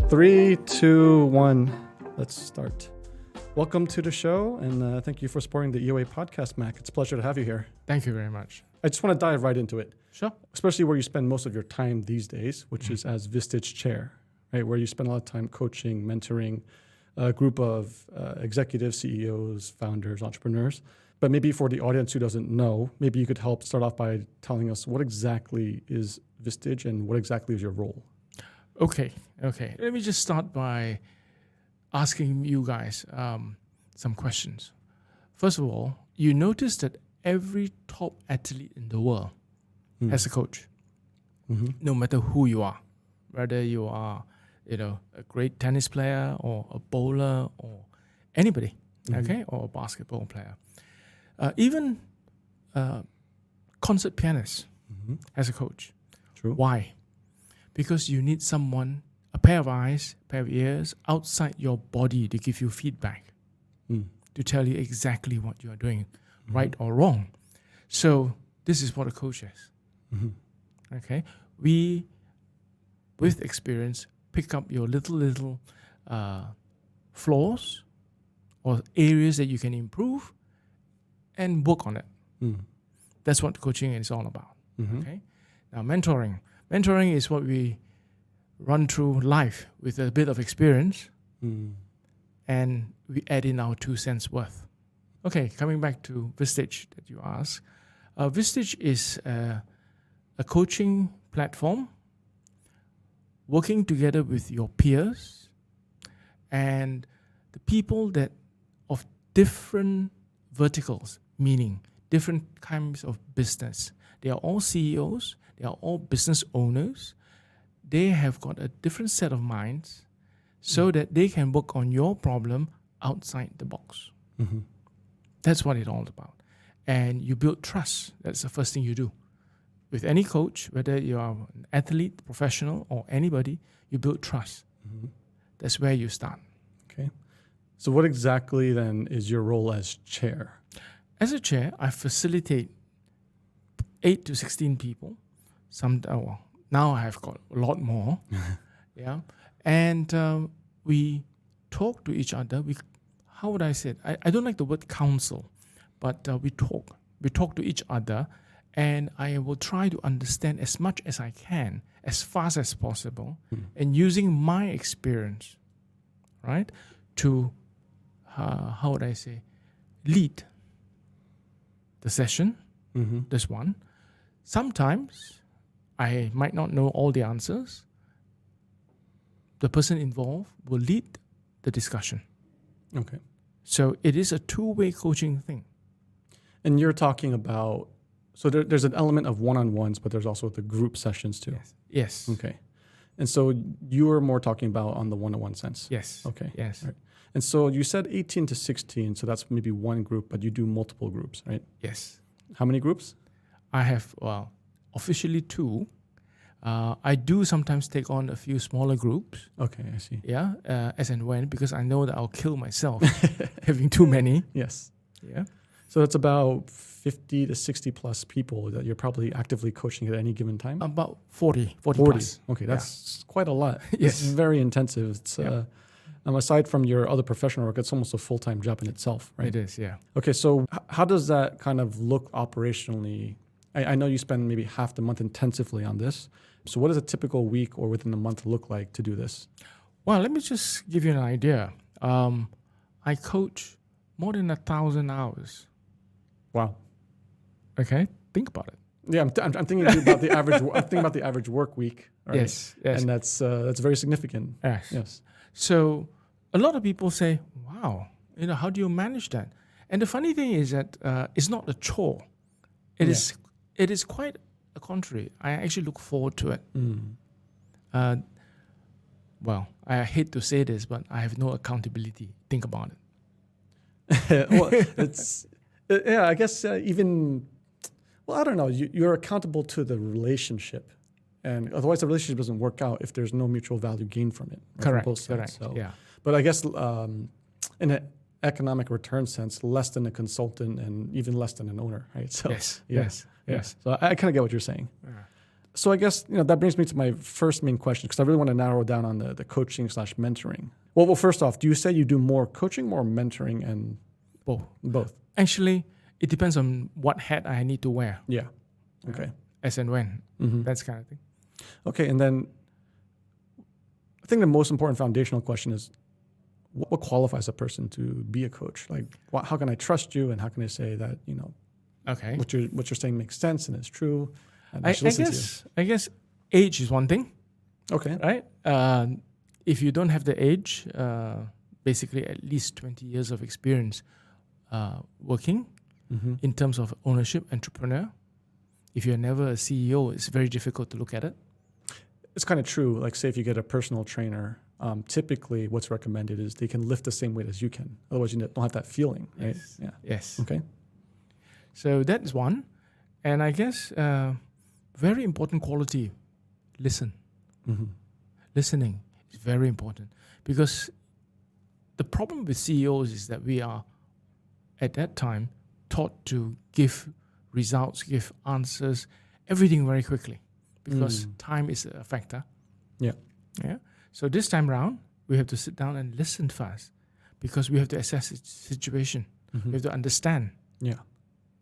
3, 2, 1. Let's start. Welcome to the show, and thank you for supporting the EOA podcast, Mac. It's a pleasure to have you here. Thank you very much. I just want to dive right into it. Sure. Especially where you spend most of your time these days, which is as Vistage Chair, right? Where you spend a lot of time coaching, mentoring a group of executives, CEOs, founders, entrepreneurs. But maybe for the audience who doesn't know, maybe you could help start off by telling us what exactly is Vistage and what exactly is your role? Okay. Let me just start by asking you guys some questions. First of all, you notice that every top athlete in the world has a coach, no matter who you are, whether you are, a great tennis player or a bowler or anybody, okay, or a basketball player. Even concert pianist has a coach. True. Why? Because you need someone, a pair of eyes, a pair of ears outside your body to give you feedback, to tell you exactly what you are doing, right or wrong. So this is what a coach is. Okay, we, with experience, pick up your little flaws or areas that you can improve and work on it. That's what coaching is all about. Okay. Now, mentoring. Mentoring is what we run through life with a bit of experience, and we add in our 2 cents worth. Okay, coming back to Vistage that you asked. Vistage is a coaching platform working together with your peers and the people that of different verticals, meaning different kinds of business. They are all CEOs, they are all business owners. They have got a different set of minds so that they can work on your problem outside the box. That's what it's all about. And you build trust. That's the first thing you do. With any coach, whether you are an athlete, professional, or anybody, you build trust. That's where you start. Okay. So what exactly then is your role as chair? As a chair, I facilitate 8 to 16 people. Now I have got a lot more. Yeah. And we talk to each other. How would I say it? I don't like the word counsel, but we talk. We talk to each other, and I will try to understand as much as I can, as fast as possible, and using my experience, right, to, how would I say, lead the session. That's one. Sometimes I might not know all the answers. The person involved will lead the discussion. Okay. So it is a two-way coaching thing. And you're talking about, so there's an element of one-on-ones, but there's also the group sessions too. Yes. Okay. And so you were more talking about on the one-on-one sense. Yes. Okay. Yes. Right. And so you said 18 to 16, so that's maybe one group, but you do multiple groups, right? Yes. How many groups? I have, officially 2. I do sometimes take on a few smaller groups. Okay, I see. Yeah, as and when, because I know that I'll kill myself having too many. Yes. Yeah. So it's about 50 to 60 plus people that you're probably actively coaching at any given time? About 40 plus. Okay, that's quite a lot. Yes. It's very intensive. It's aside from your other professional work, it's almost a full-time job in itself, right? It is, yeah. Okay, so how does that kind of look operationally? I know you spend maybe half the month intensively on this. So what does a typical week or within a month look like to do this? Well, let me just give you an idea. I coach more than 1,000 hours. Wow. Okay, think about it. Yeah, I'm thinking about the average. I'm thinking about the average work week. Right? Yes, and that's very significant. Yes. So a lot of people say, "Wow, how do you manage that?" And the funny thing is that it's not a chore. It is quite a contrary. I actually look forward to it. Well, I hate to say this, but I have no accountability. Think about it. Well, I guess even. Well, I don't know. You're accountable to the relationship, and otherwise the relationship doesn't work out if there's no mutual value gained from it. Right? Correct. From both sides. Correct. So, yeah. But I guess in an economic return sense, less than a consultant and even less than an owner, right? So yes. So I kind of get what you're saying. Yeah. So I guess that brings me to my first main question, because I really want to narrow down on the coaching/mentoring. Well, first off, do you say you do more coaching, more mentoring, and both? Actually, it depends on what hat I need to wear. Yeah. Okay. As and when. Mm-hmm. That's kind of thing. Okay, and then I think the most important foundational question is, what qualifies a person to be a coach? Like, how can I trust you, and how can I say that Okay. what you're saying makes sense and is true? And I should listen to you? guess age is one thing, Okay. right? If you don't have the age, basically at least 20 years of experience working in terms of ownership, entrepreneur. If you're never a CEO, it's very difficult to look at it. It's kind of true. Like, say if you get a personal trainer, typically what's recommended is they can lift the same weight as you can. Otherwise, you don't have that feeling, right? Yes. Yeah. Yes. Okay. So that is one. And I guess very important quality, listen. Listening is very important, because the problem with CEOs is that we are, at that time, taught to give results, give answers, everything very quickly, because time is a factor. Yeah. Yeah. So this time round, we have to sit down and listen first, because we have to assess the situation. We have to understand. Yeah.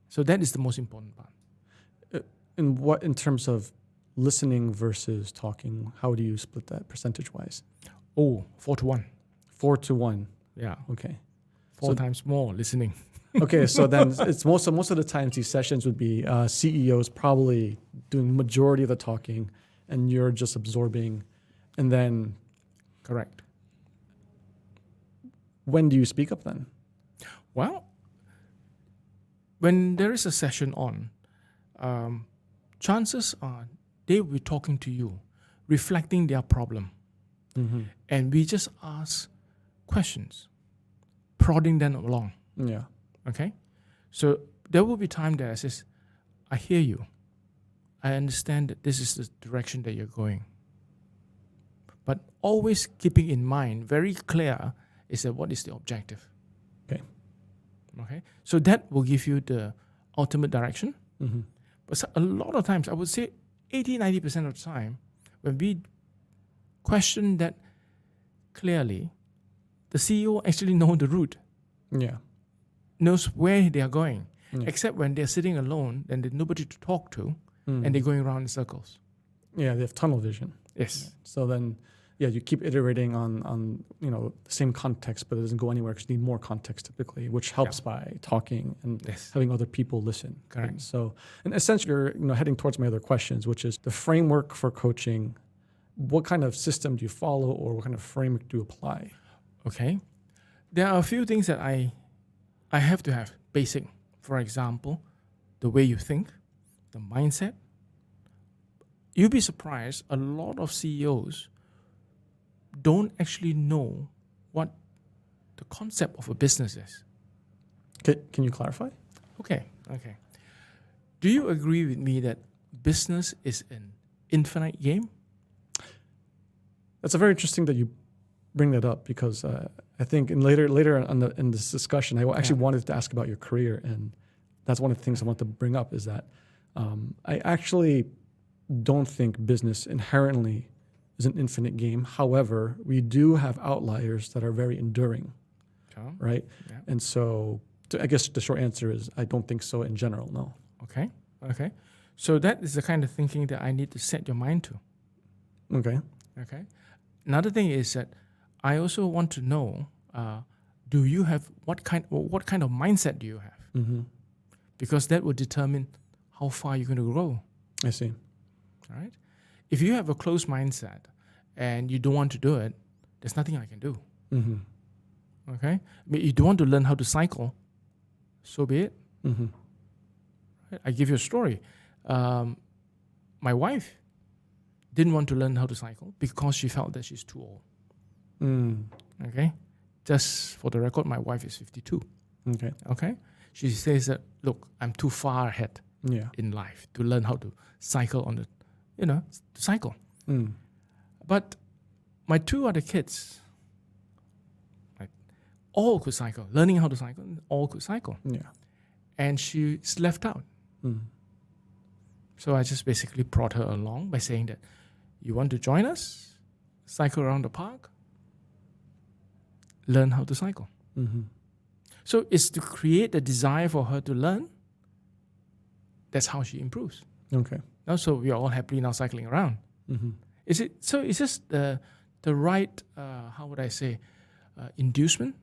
So that is the most important part. In terms of listening versus talking, how do you split that percentage-wise? 4-1. 4-1. Yeah. Okay. 4 times more listening. Okay, so then it's most of the times these sessions would be CEOs probably doing majority of the talking, and you're just absorbing, and then. Correct. When do you speak up then? Well, when there is a session on, chances are they will be talking to you, reflecting their problem. And we just ask questions, prodding them along. Yeah. Okay? So there will be time that I says, I hear you. I understand that this is the direction that you're going. But always keeping in mind, very clear, is that what is the objective. Okay? So that will give you the ultimate direction. But a lot of times, I would say 80-90% of the time, when we question that clearly, the CEO actually knows the route. Yeah. Knows where they are going. Except when they're sitting alone, then there's nobody to talk to, and they're going around in circles. Yeah, they have tunnel vision. Yes. So then, you keep iterating on the same context, but it doesn't go anywhere because you need more context typically, which helps by talking and having other people listen. Correct. Right? So, and essentially, you're heading towards my other questions, which is the framework for coaching. What kind of system do you follow, or what kind of framework do you apply? Okay. There are a few things that I have to have basic. For example, the way you think, the mindset. You'll be surprised, a lot of CEOs don't actually know what the concept of a business is. Can you clarify? Okay. Do you agree with me that business is an infinite game? That's very interesting that you bring that up, because I think later in this discussion, I actually wanted to ask about your career, and that's one of the things I want to bring up is that I actually don't think business inherently is an infinite game. However, we do have outliers that are very enduring, right? Yeah. And so I guess the short answer is I don't think so in general, no. Okay. So that is the kind of thinking that I need to set your mind to. Okay. Another thing is that I also want to know, do you have what kind of mindset do you have? Because that will determine how far you're going to grow. I see. All right. If you have a closed mindset and you don't want to do it, there's nothing I can do. Okay. I mean, you don't want to learn how to cycle, so be it. Right? I give you a story. My wife didn't want to learn how to cycle because she felt that she's too old. Okay. Just for the record, my wife is 52. Okay. She says that, look, I'm too far ahead in life to learn how to cycle on the, to cycle. But my 2 other kids, all could cycle, learning how to cycle, all could cycle. And she's left out So I just basically brought her along by saying that you want to join us, cycle around the park, learn how to cycle. Mm-hmm. So it's to create the desire for her to learn. That's how she improves. Okay. Now, so we are all happily now cycling around. Mm-hmm. Is it so? It's just the right how would I say inducement.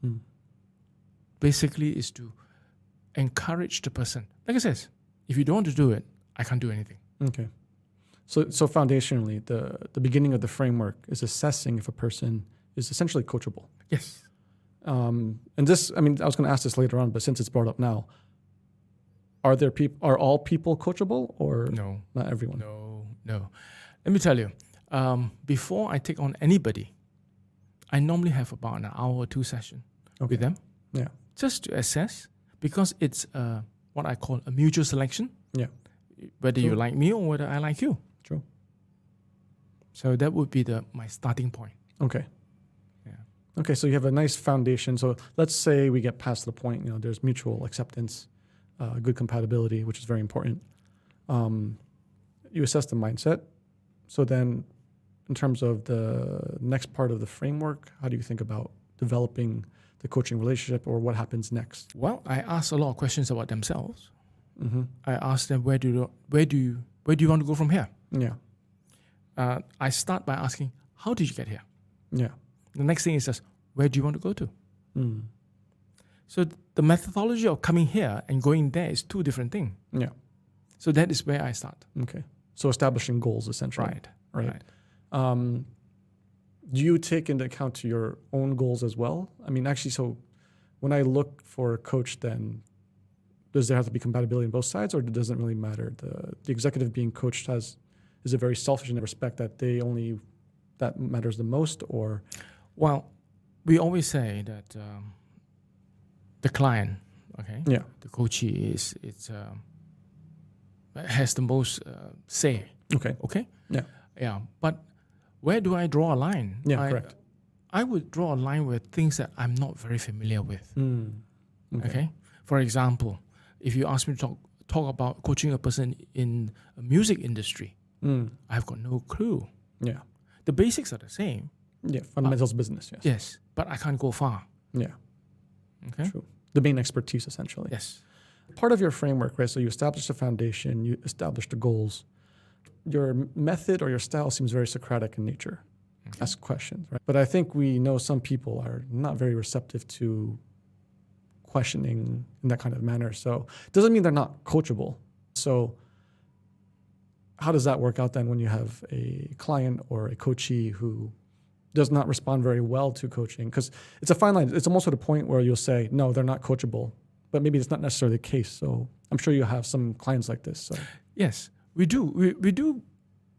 Mm. Basically, is to encourage the person. Like I said, if you don't want to do it, I can't do anything. Okay. So foundationally, the beginning of the framework is assessing if a person is essentially coachable. Yes. And this, I mean, I was going to ask this later on, but since it's brought up now, are all people coachable, or No. not everyone? No. Let me tell you, before I take on anybody, I normally have about an hour or two session with them. Yeah. Just to assess, because it's what I call a mutual selection. Yeah. Whether you like me or whether I like you. True. So that would be my starting point. Okay. Yeah. Okay, so you have a nice foundation. So let's say we get past the point, there's mutual acceptance, good compatibility, which is very important. You assess the mindset. So then in terms of the next part of the framework, how do you think about developing the coaching relationship, or what happens next? Well, I ask a lot of questions about themselves. Mm-hmm. I ask them, where do you want to go from here? Yeah. I start by asking, how did you get here? Yeah. The next thing is just, where do you want to go to? Mm. So the methodology of coming here and going there is two different things. Yeah. So that is where I start. Okay. So establishing goals, essentially. Right. Do you take into account your own goals as well? I mean, actually, so when I look for a coach, then does there have to be compatibility on both sides, or does it really matter? The executive being coached is it very selfish in the respect that that matters the most, or? Well, we always say that the client, okay, the coachee has the most say. Okay. Yeah. But where do I draw a line? Yeah, correct. I would draw a line with things that I'm not very familiar with. Okay. For example, if you ask me to talk about coaching a person in a music industry, I've got no clue. Yeah. The basics are the same. Yeah, fundamentals business, yes. Yes, but I can't go far. Yeah. Okay. True. Domain expertise, essentially. Yes. Part of your framework, right? So you establish the foundation, you establish the goals. Your method or your style seems very Socratic in nature. Okay. Ask questions, right? But I think we know some people are not very receptive to questioning in that kind of manner. So it doesn't mean they're not coachable. So how does that work out then when you have a client or a coachee who does not respond very well to coaching? Because it's a fine line. It's almost at a point where you'll say, no, they're not coachable, but maybe it's not necessarily the case. So I'm sure you have some clients like this. So. Yes, we do. We do.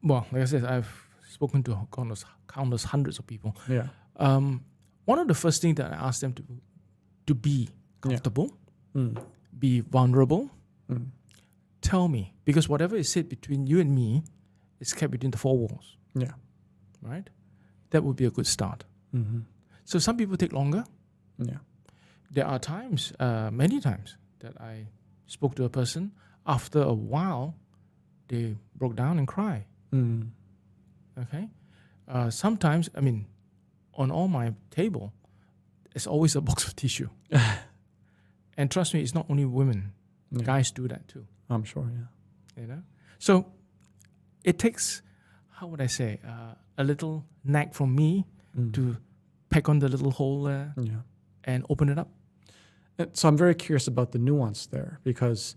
Well, like I said, I've spoken to countless hundreds of people. Yeah. One of the first things that I ask them to be comfortable, be vulnerable. Tell me, because whatever is said between you and me is kept within the four walls. Yeah. Right? That would be a good start. Mm-hmm. So some people take longer. Yeah. There are times, many times, that I spoke to a person. After a while, they broke down and cried. Okay? Sometimes, on all my table, there's always a box of tissue. And trust me, it's not only women. Yeah. Guys do that too. I'm sure, yeah. So it takes, how would I say, a little knack from me to peck on the little hole there and open it up. So I'm very curious about the nuance there, because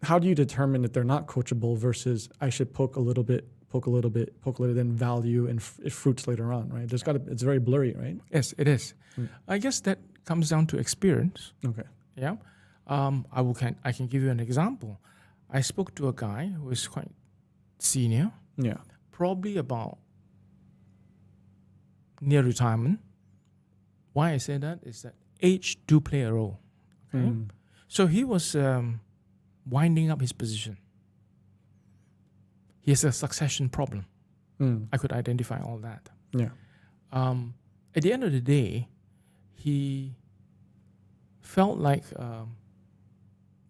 how do you determine that they're not coachable versus I should poke a little bit, then value and it fruits later on, right? It's very blurry, right? Yes, it is. I guess that comes down to experience. Okay. Yeah. I can give you an example. I spoke to a guy who is quite senior. Yeah. Probably about near retirement. Why I say that is that age do play a role. Okay? So he was winding up his position. He has a succession problem. I could identify all that. Yeah. At the end of the day, he felt like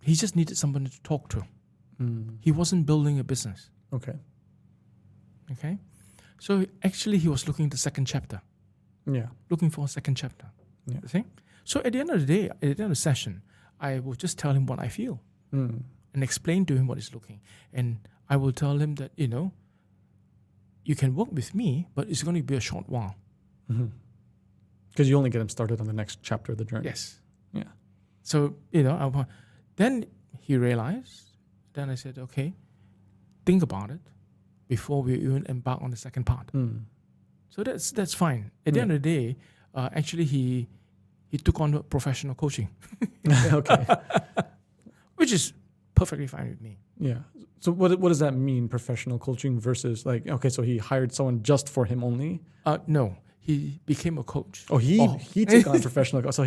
he just needed someone to talk to. He wasn't building a business. Okay. Okay, so actually he was looking at the second chapter, Yeah. looking for a second chapter. Yeah. You see? So at the end of the day, at the end of the session, I will just tell him what I feel and explain to him what he's looking. And I will tell him that, you can work with me, but it's going to be a short while. Because you only get him started on the next chapter of the journey. Yes. Yeah. So, then he realized, then I said, okay, think about it before we even embark on the second part. So that's fine. At the end of the day, actually he took on professional coaching. Okay. Which is perfectly fine with me. Yeah. So what does that mean, professional coaching versus so he hired someone just for him only? No, he became a coach. Oh, he took on professional. So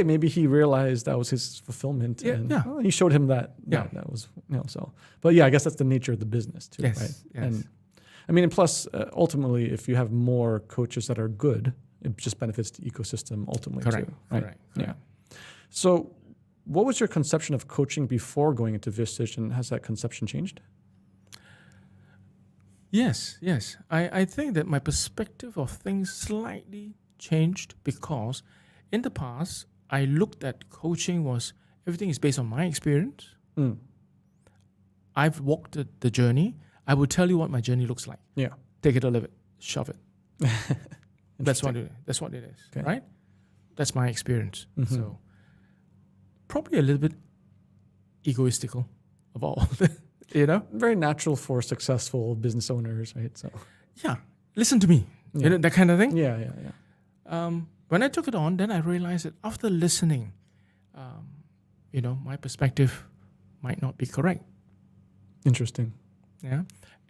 maybe he realized that was his fulfillment. Yeah, and yeah. He showed him that. Yeah. That was, so. But yeah, I guess that's the nature of the business too, Yes, right? yes. And I mean, and plus, ultimately, if you have more coaches that are good, it just benefits the ecosystem ultimately Correct, too. Right? correct. Yeah. So what was your conception of coaching before going into Vistage, and has that conception changed? Yes. I think that my perspective of things slightly changed because in the past, I looked at coaching was everything is based on my experience. I've walked the journey. I will tell you what my journey looks like. Yeah. Take it or leave it. Shove it. That's what it is. Okay. Right? That's my experience. So probably a little bit egoistical of all, Very natural for successful business owners, right? So Yeah, listen to me. Yeah. That kind of thing. yeah. When I took it on, then I realized that after listening, my perspective might not be correct. Interesting. Yeah,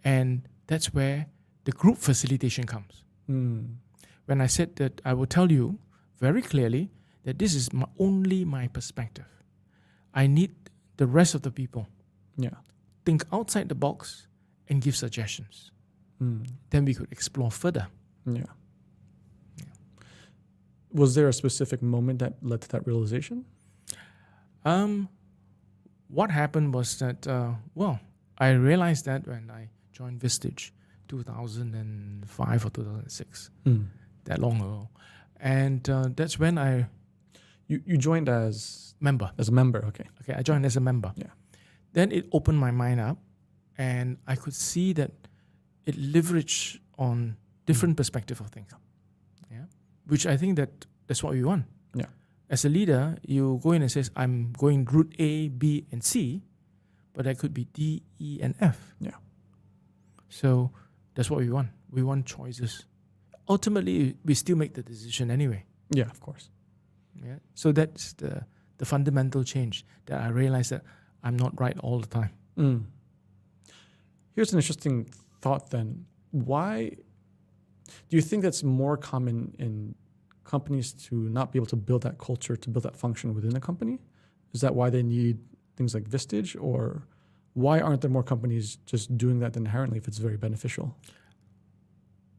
and that's where the group facilitation comes. When I said that I will tell you very clearly that this is only my perspective. I need the rest of the people Yeah. think outside the box and give suggestions. Then we could explore further. Yeah. Was there a specific moment that led to that realization? What happened was that, I realized that when I joined Vistage 2005 or 2006, that long ago. And that's when I... You joined as a member. Okay. Okay, I joined as a member. Yeah. Then it opened my mind up and I could see that it leveraged on different perspective of things. Yeah. Which I think that's what we want. Yeah. As a leader, you go in and says, I'm going route A, B, and C, but that could be D, E, and F. Yeah. So that's what we want. We want choices. Ultimately, we still make the decision anyway. Yeah, of course. Yeah. So that's the fundamental change that I realized that I'm not right all the time. Here's an interesting thought then. Why do you think that's more common in companies to not be able to build that culture, to build that function within a company? Is that why they need things like Vistage, or why aren't there more companies just doing that inherently if it's very beneficial?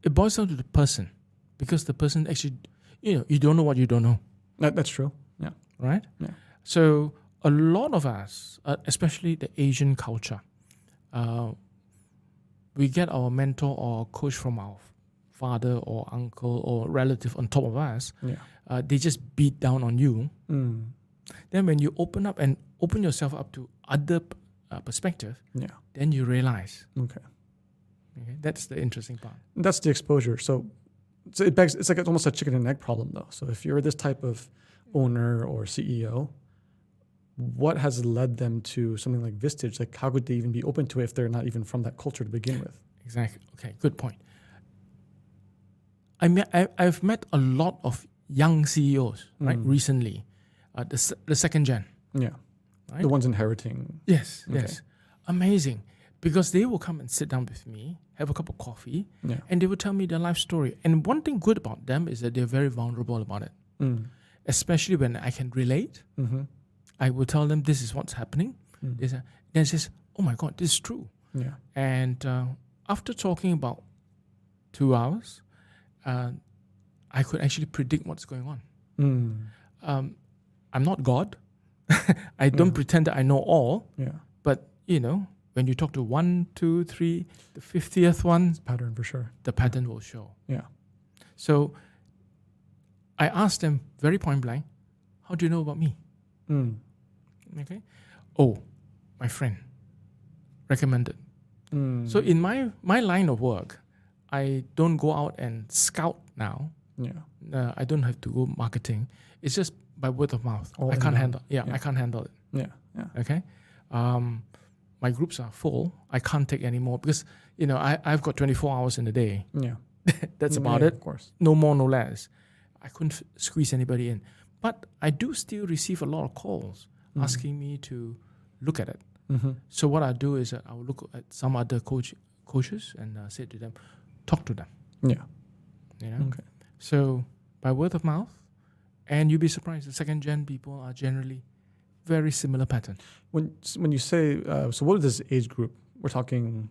It boils down to the person, because the person actually, you don't know what you don't know. That's true. Yeah. Right? Yeah. So a lot of us, especially the Asian culture, we get our mentor or coach from our father or uncle or relative on top of us. Yeah. They just beat down on you. Then when you open up and open yourself up to other perspective, then you realize. Okay. That's the interesting part. That's the exposure. So it begs, it's like almost a chicken and egg problem though. So if you're this type of owner or CEO, what has led them to something like Vistage? Like how could they even be open to it if they're not even from that culture to begin with? Exactly. Okay, good point. I've met a lot of young CEOs, right, recently, the second gen. Yeah. Right? The ones inheriting. Yes, Okay. yes. Amazing. Because they will come and sit down with me, have a cup of coffee, and they will tell me their life story. And one thing good about them is that they're very vulnerable about it. Especially when I can relate. I will tell them this is what's happening. Then it says, oh my God, this is true. Yeah. And after talking about 2 hours, I could actually predict what's going on. I'm not God, I don't pretend that I know all, Yeah. but when you talk to 1, 2, 3, the 50th one, It's a pattern for sure. the pattern will show. Yeah. So I asked them very point blank, how do you know about me? Mm. Okay. Oh, my friend recommended. Mm. So in my line of work, I don't go out and scout now. Yeah. I don't have to go marketing. It's just by word of mouth. All I can't inbound. handle. Yeah. I can't handle it. Yeah. Yeah. Okay. My groups are full. I can't take any more because I've got 24 hours in a day. Yeah. That's about Yeah, it. Of course. No more, no less. I couldn't squeeze anybody in. But I do still receive a lot of calls asking me to look at it. Mm-hmm. So what I do is I will look at some other coaches and say to them, talk to them. Yeah. Okay. So by word of mouth, and you'll be surprised, the second gen people are generally very similar pattern. When you say, so what is this age group? We're talking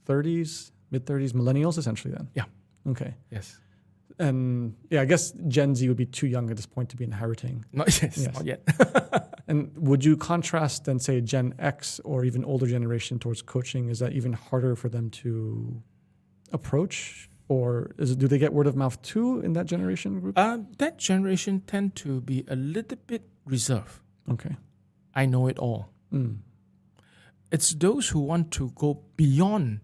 30s, mid-30s, millennials essentially then? Yeah. Okay. Yes. And I guess Gen Z would be too young at this point to be inheriting. Not yet. And would you contrast then say Gen X or even older generation towards coaching? Is that even harder for them to approach? Or do they get word of mouth too in that generation group? That generation tend to be a little bit reserved. Okay. I know it all. Mm. It's those who want to go beyond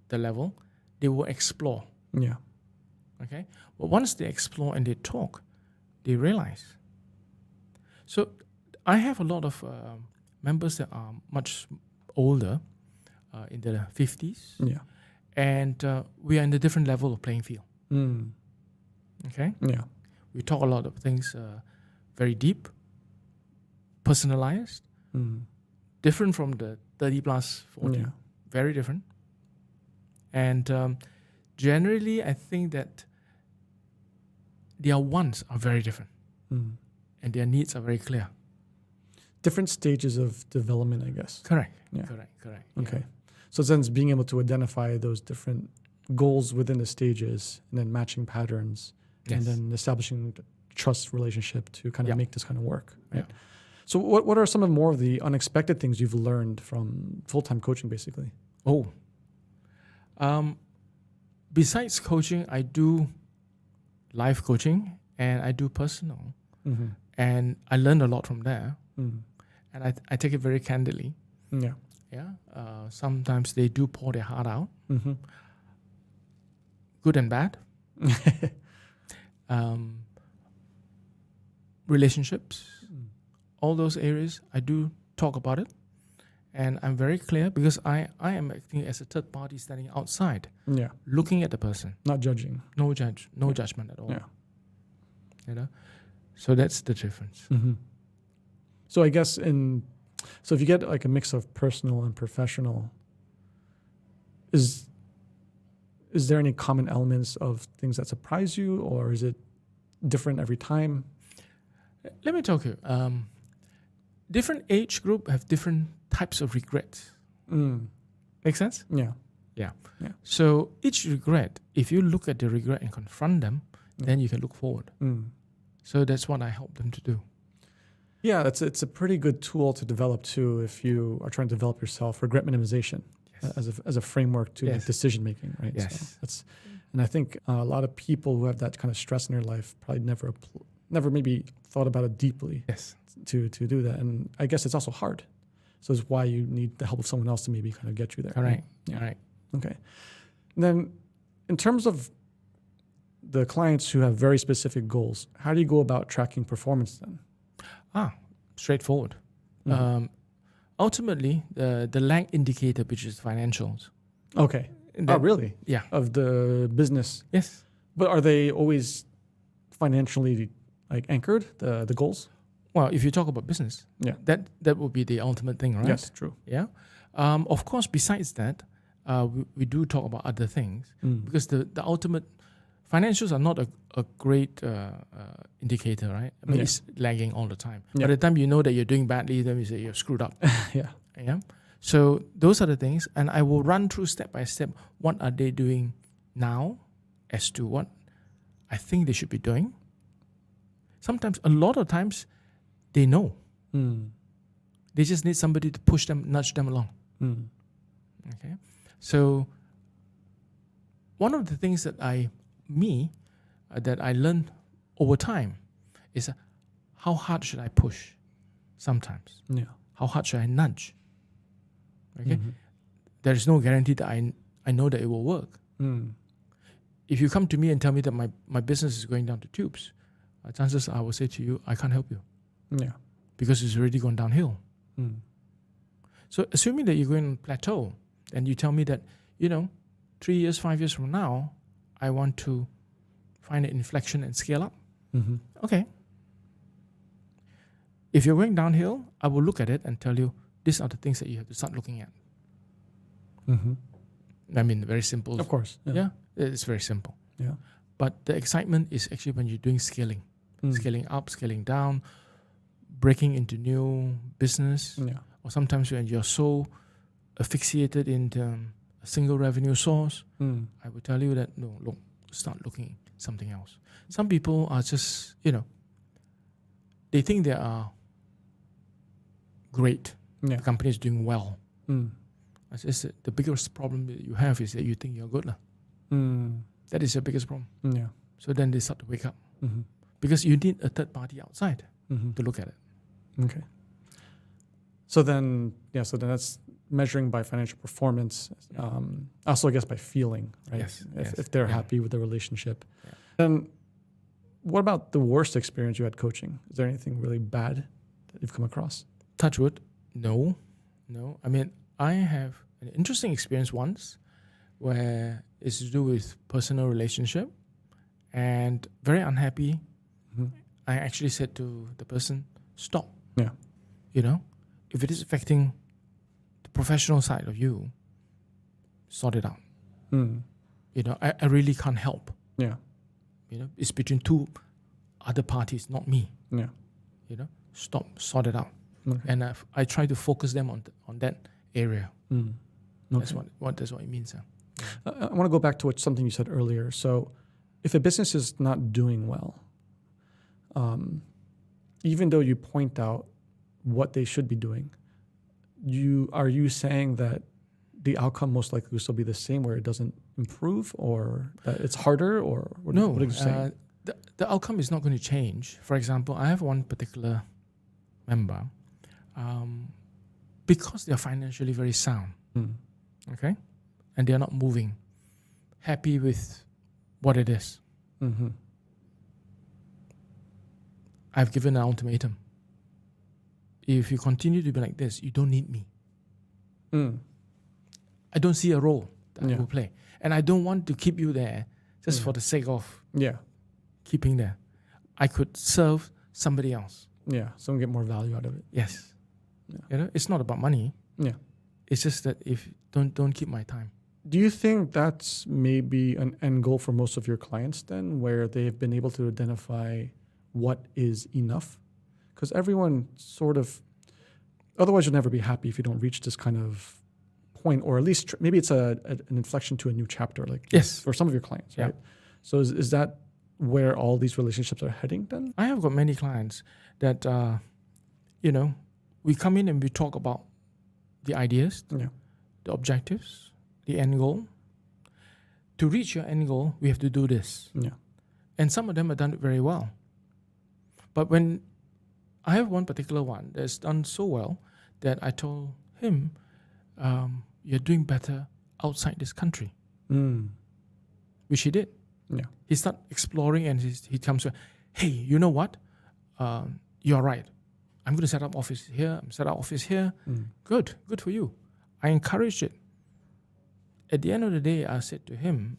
the level, they will explore. Yeah. Okay? But once they explore and they talk, they realize. So I have a lot of members that are much older, in the 50s. Yeah. And we are in a different level of playing field. Mm. Okay? Yeah. We talk a lot of things very deep, personalized, different from the 30 plus 40. Yeah. Very different. And generally, I think that their wants are very different. And their needs are very clear. Different stages of development, I guess. Correct. Yeah. Correct. Okay. So then it's being able to identify those different goals within the stages and then matching patterns and then establishing trust relationship to kind of make this kind of work. Right? Yeah. So what are some of more of the unexpected things you've learned from full-time coaching basically? Besides coaching, I do life coaching and I do personal. And I learned a lot from there. And I take it very candidly. Yeah. Sometimes they do pour their heart out, good and bad. Relationships, all those areas, I do talk about it. And I'm very clear because I am acting as a third party standing outside, looking at the person. Not judging. No judgment at all. Yeah. So that's the difference. So I guess so if you get like a mix of personal and professional, is there any common elements of things that surprise you, or is it different every time? Let me talk to you. Different age group have different types of regrets. Make sense? Yeah. So each regret, if you look at the regret and confront them, then you can look forward. So that's what I help them to do. Yeah, it's a pretty good tool to develop too if you are trying to develop yourself. Regret minimization as a framework to decision making, right? Yes. So and I think a lot of people who have that kind of stress in their life probably never maybe thought about it deeply. To do that, and I guess it's also hard. So it's why you need the help of someone else to maybe kind of get you there. All right. Yeah. All right. Okay. And then, in terms of the clients who have very specific goals, how do you go about tracking performance then? Straightforward. Ultimately, the lag indicator, which is financials. Okay. Really? Yeah. Of the business. Yes. But are they always financially anchored, the goals? Well, if you talk about business, that would be the ultimate thing, right? Yes, true. Yeah. Of course, besides that, we do talk about other things because the ultimate financials are not a great indicator, right? I mean, it's lagging all the time. By the time you know that you're doing badly, then you say you're screwed up. Yeah. So those are the things, and I will run through step by step what are they doing now as to what I think they should be doing. Sometimes, a lot of times, they know. They just need somebody to push them, nudge them along. Okay, so one of the things that I learned over time is how hard should I push sometimes? Yeah. How hard should I nudge? Okay, there is no guarantee that I know that it will work. If you come to me and tell me that my business is going down the tubes, chances I will say to you, I can't help you. Yeah. Because it's already gone downhill. So assuming that you're going to plateau, and you tell me that, 3 years, 5 years from now, I want to find an inflection and scale up. Okay. If you're going downhill, I will look at it and tell you, these are the things that you have to start looking at. I mean, very simple. Of course. Yeah, it's very simple. Yeah. But the excitement is actually when you're doing scaling. Scaling up, scaling down, breaking into new business. Yeah. Or sometimes when you're so asphyxiated in a single revenue source, I would tell you that, no, look, start looking at something else. Some people are just, they think they are great. Yeah. The company is doing well. I said, the biggest problem that you have is that you think you're good. That is your biggest problem. Yeah. So then they start to wake up. Because you need a third party outside to look at it. Okay. So then that's measuring by financial performance. Also, I guess by feeling, right? Yes. If they're happy with the relationship. Yeah. Then what about the worst experience you had coaching? Is there anything really bad that you've come across? Touch wood. No. I mean, I have an interesting experience once where it's to do with personal relationship and very unhappy. I actually said to the person, stop. Yeah. If it is affecting the professional side of you, sort it out. I really can't help. Yeah. It's between two other parties, not me. Yeah. Stop, sort it out. Okay. And I try to focus them on that area. Okay. That's what it means. I want to go back to something you said earlier. So if a business is not doing well, even though you point out what they should be doing, are you saying that the outcome most likely will still be the same, where it doesn't improve, or that it's harder, or what are you saying? The outcome is not going to change. For example, I have one particular member, because they are financially very sound, okay, and they are not moving, happy with what it is. I've given an ultimatum. If you continue to be like this, you don't need me. I don't see a role that I will play. And I don't want to keep you there just for the sake of keeping there. I could serve somebody else. Yeah, someone get more value out of it. Yes. It's not about money. Yeah. It's just that if don't keep my time. Do you think that's maybe an end goal for most of your clients then, where they've been able to identify what is enough? Because everyone sort of, otherwise you'll never be happy if you don't reach this kind of point, or at least maybe it's an inflection to a new chapter, like for some of your clients, right? So is that where all these relationships are heading then? I have got many clients that, we come in and we talk about the ideas, the objectives, the end goal. To reach your end goal, we have to do this. And some of them have done it very well. But when I have one particular one that's done so well that I told him, you're doing better outside this country, which he did. He started exploring, and he comes to, hey, you know what? You're right. I'm going to set up office here. I'm set up office here. Good for you. I encouraged it. At the end of the day, I said to him,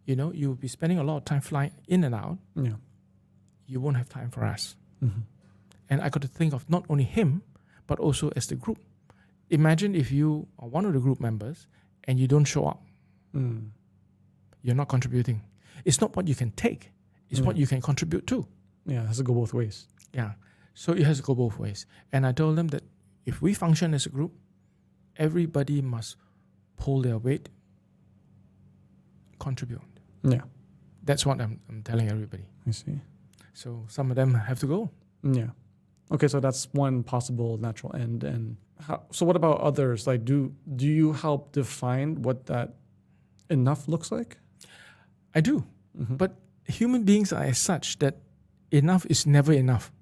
you'll be spending a lot of time flying in and out. You won't have time for us. And I got to think of not only him, but also as the group. Imagine if you are one of the group members and you don't show up. You're not contributing. It's not what you can take. It's what you can contribute to. Yeah, it has to go both ways. Yeah. So it has to go both ways. And I told them that if we function as a group, everybody must pull their weight, contribute. Yeah. That's what I'm telling everybody. I see. So some of them have to go. Yeah. Okay, so that's one possible natural end. And so what about others? Like, do you help define what that enough looks like? I do. But human beings are as such that enough is never enough.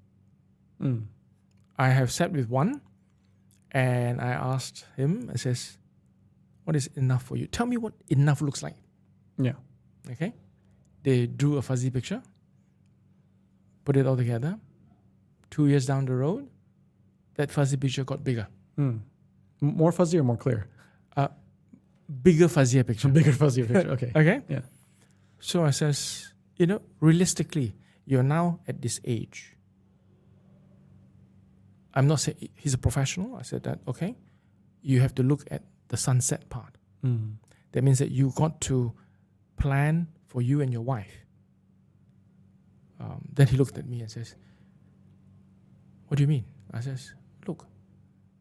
I have sat with one and I asked him, I says, what is enough for you? Tell me what enough looks like. Yeah. Okay. They drew a fuzzy picture, put it all together. 2 years down the road, that fuzzy picture got bigger. More fuzzy or more clear? Bigger, fuzzier picture. Bigger, fuzzier picture. Okay. Okay. Yeah. So I says, realistically, you're now at this age. I'm not saying he's a professional. I said that, okay, you have to look at the sunset part. That means that you got to plan for you and your wife. Then he looked at me and says, what do you mean? I says, look,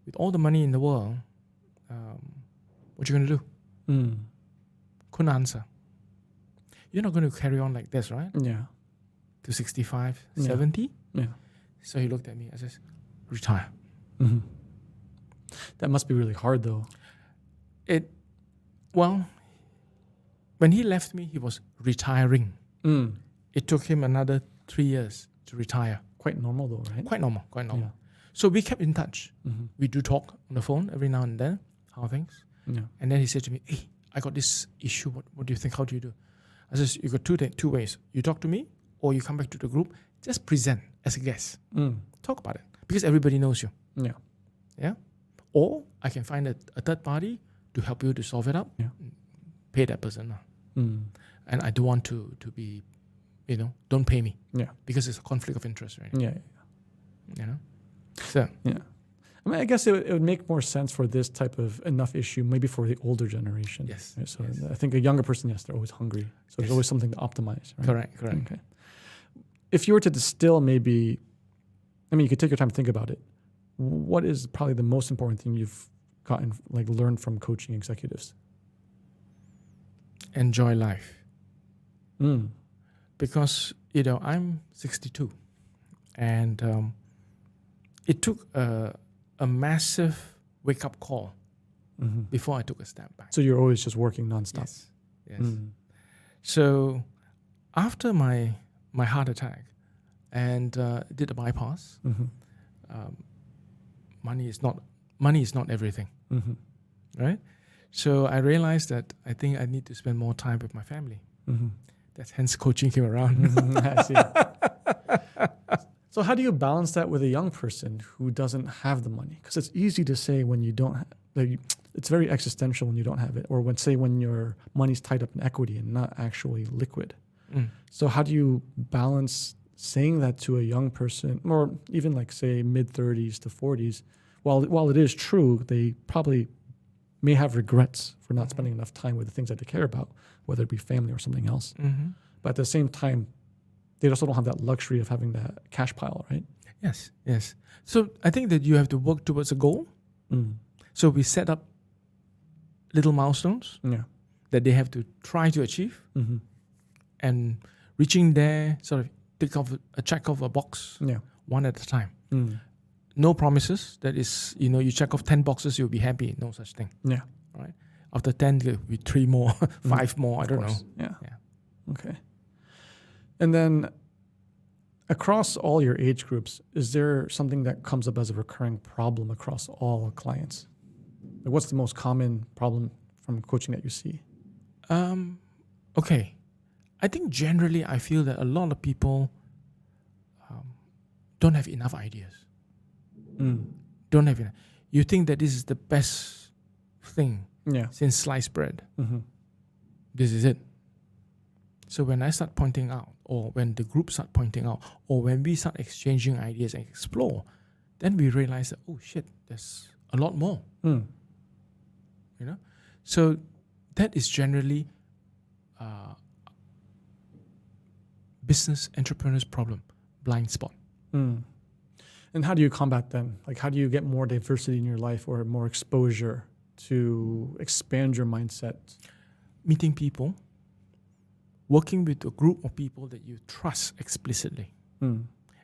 with all the money in the world, what you going to do? Couldn't answer. You're not going to carry on like this, right? Yeah. To 65, 70? Yeah. So he looked at me and says, retire. That must be really hard though. Well, when he left me, he was retiring. It took him another 3 years to retire. Quite normal though, right? Quite normal. Yeah. So we kept in touch. We do talk on the phone every now and then. How are things? Yeah. And then he said to me, hey, I got this issue. What do you think? How do you do? I says, you got two ways. You talk to me or you come back to the group. Just present as a guest. Talk about it. Because everybody knows you. Yeah. Yeah. Or I can find a third party to help you to solve it up. Yeah. Pay that person. And I don't want to be, don't pay me. Yeah. Because it's a conflict of interest, right? Yeah. So. Yeah. I mean, I guess it would make more sense for this type of enough issue, maybe for the older generation. Yes. Right? So I think a younger person, yes, they're always hungry. So there's always something to optimize. Right? Correct. Okay. If you were to distill maybe, you could take your time to think about it. What is probably the most important thing you've learned from coaching executives? Enjoy life. Because, I'm 62 and it took a massive wake-up call before I took a step back. So you're always just working nonstop. Yes. So after my heart attack and did a bypass, money is not everything, right? So I realized that I think I need to spend more time with my family. That's hence coaching came around. I see. So how do you balance that with a young person who doesn't have the money? Because it's easy to say when you don't it's very existential when you don't have it, or when your money's tied up in equity and not actually liquid. So how do you balance saying that to a young person, or even say mid-30s to 40s, while it is true, they probably may have regrets for not spending enough time with the things that they care about, whether it be family or something else. But at the same time, they also don't have that luxury of having that cash pile, right? Yes. So I think that you have to work towards a goal. So we set up little milestones that they have to try to achieve. And reaching there, sort of check off a box one at a time. No promises. That is, you check off 10 boxes, you'll be happy. No such thing. Yeah. Right? After 10, there'll be 3 more, 5 more. I don't know. Yeah. Okay. And then across all your age groups, is there something that comes up as a recurring problem across all clients? What's the most common problem from coaching that you see? Okay. I think generally I feel that a lot of people don't have enough ideas. Don't have enough. You think that this is the best thing since sliced bread. This is it. So when I start pointing out, or when the group start pointing out, or when we start exchanging ideas and explore, then we realize that, oh shit, there's a lot more. So that is generally business entrepreneurs' problem, blind spot. And how do you combat them? How do you get more diversity in your life or more exposure to expand your mindset? Meeting people, working with a group of people that you trust explicitly,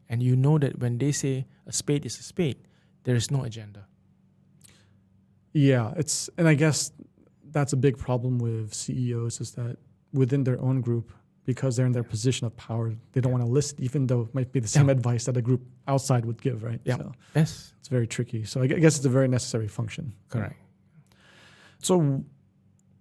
and you know that when they say a spade is a spade, there is no agenda. Yeah, and I guess that's a big problem with CEOs is that within their own group, because they're in their position of power, they don't want to listen, even though it might be the same advice that a group outside would give, right? Yeah. So Yes. it's very tricky. So I guess it's a very necessary function. Correct. So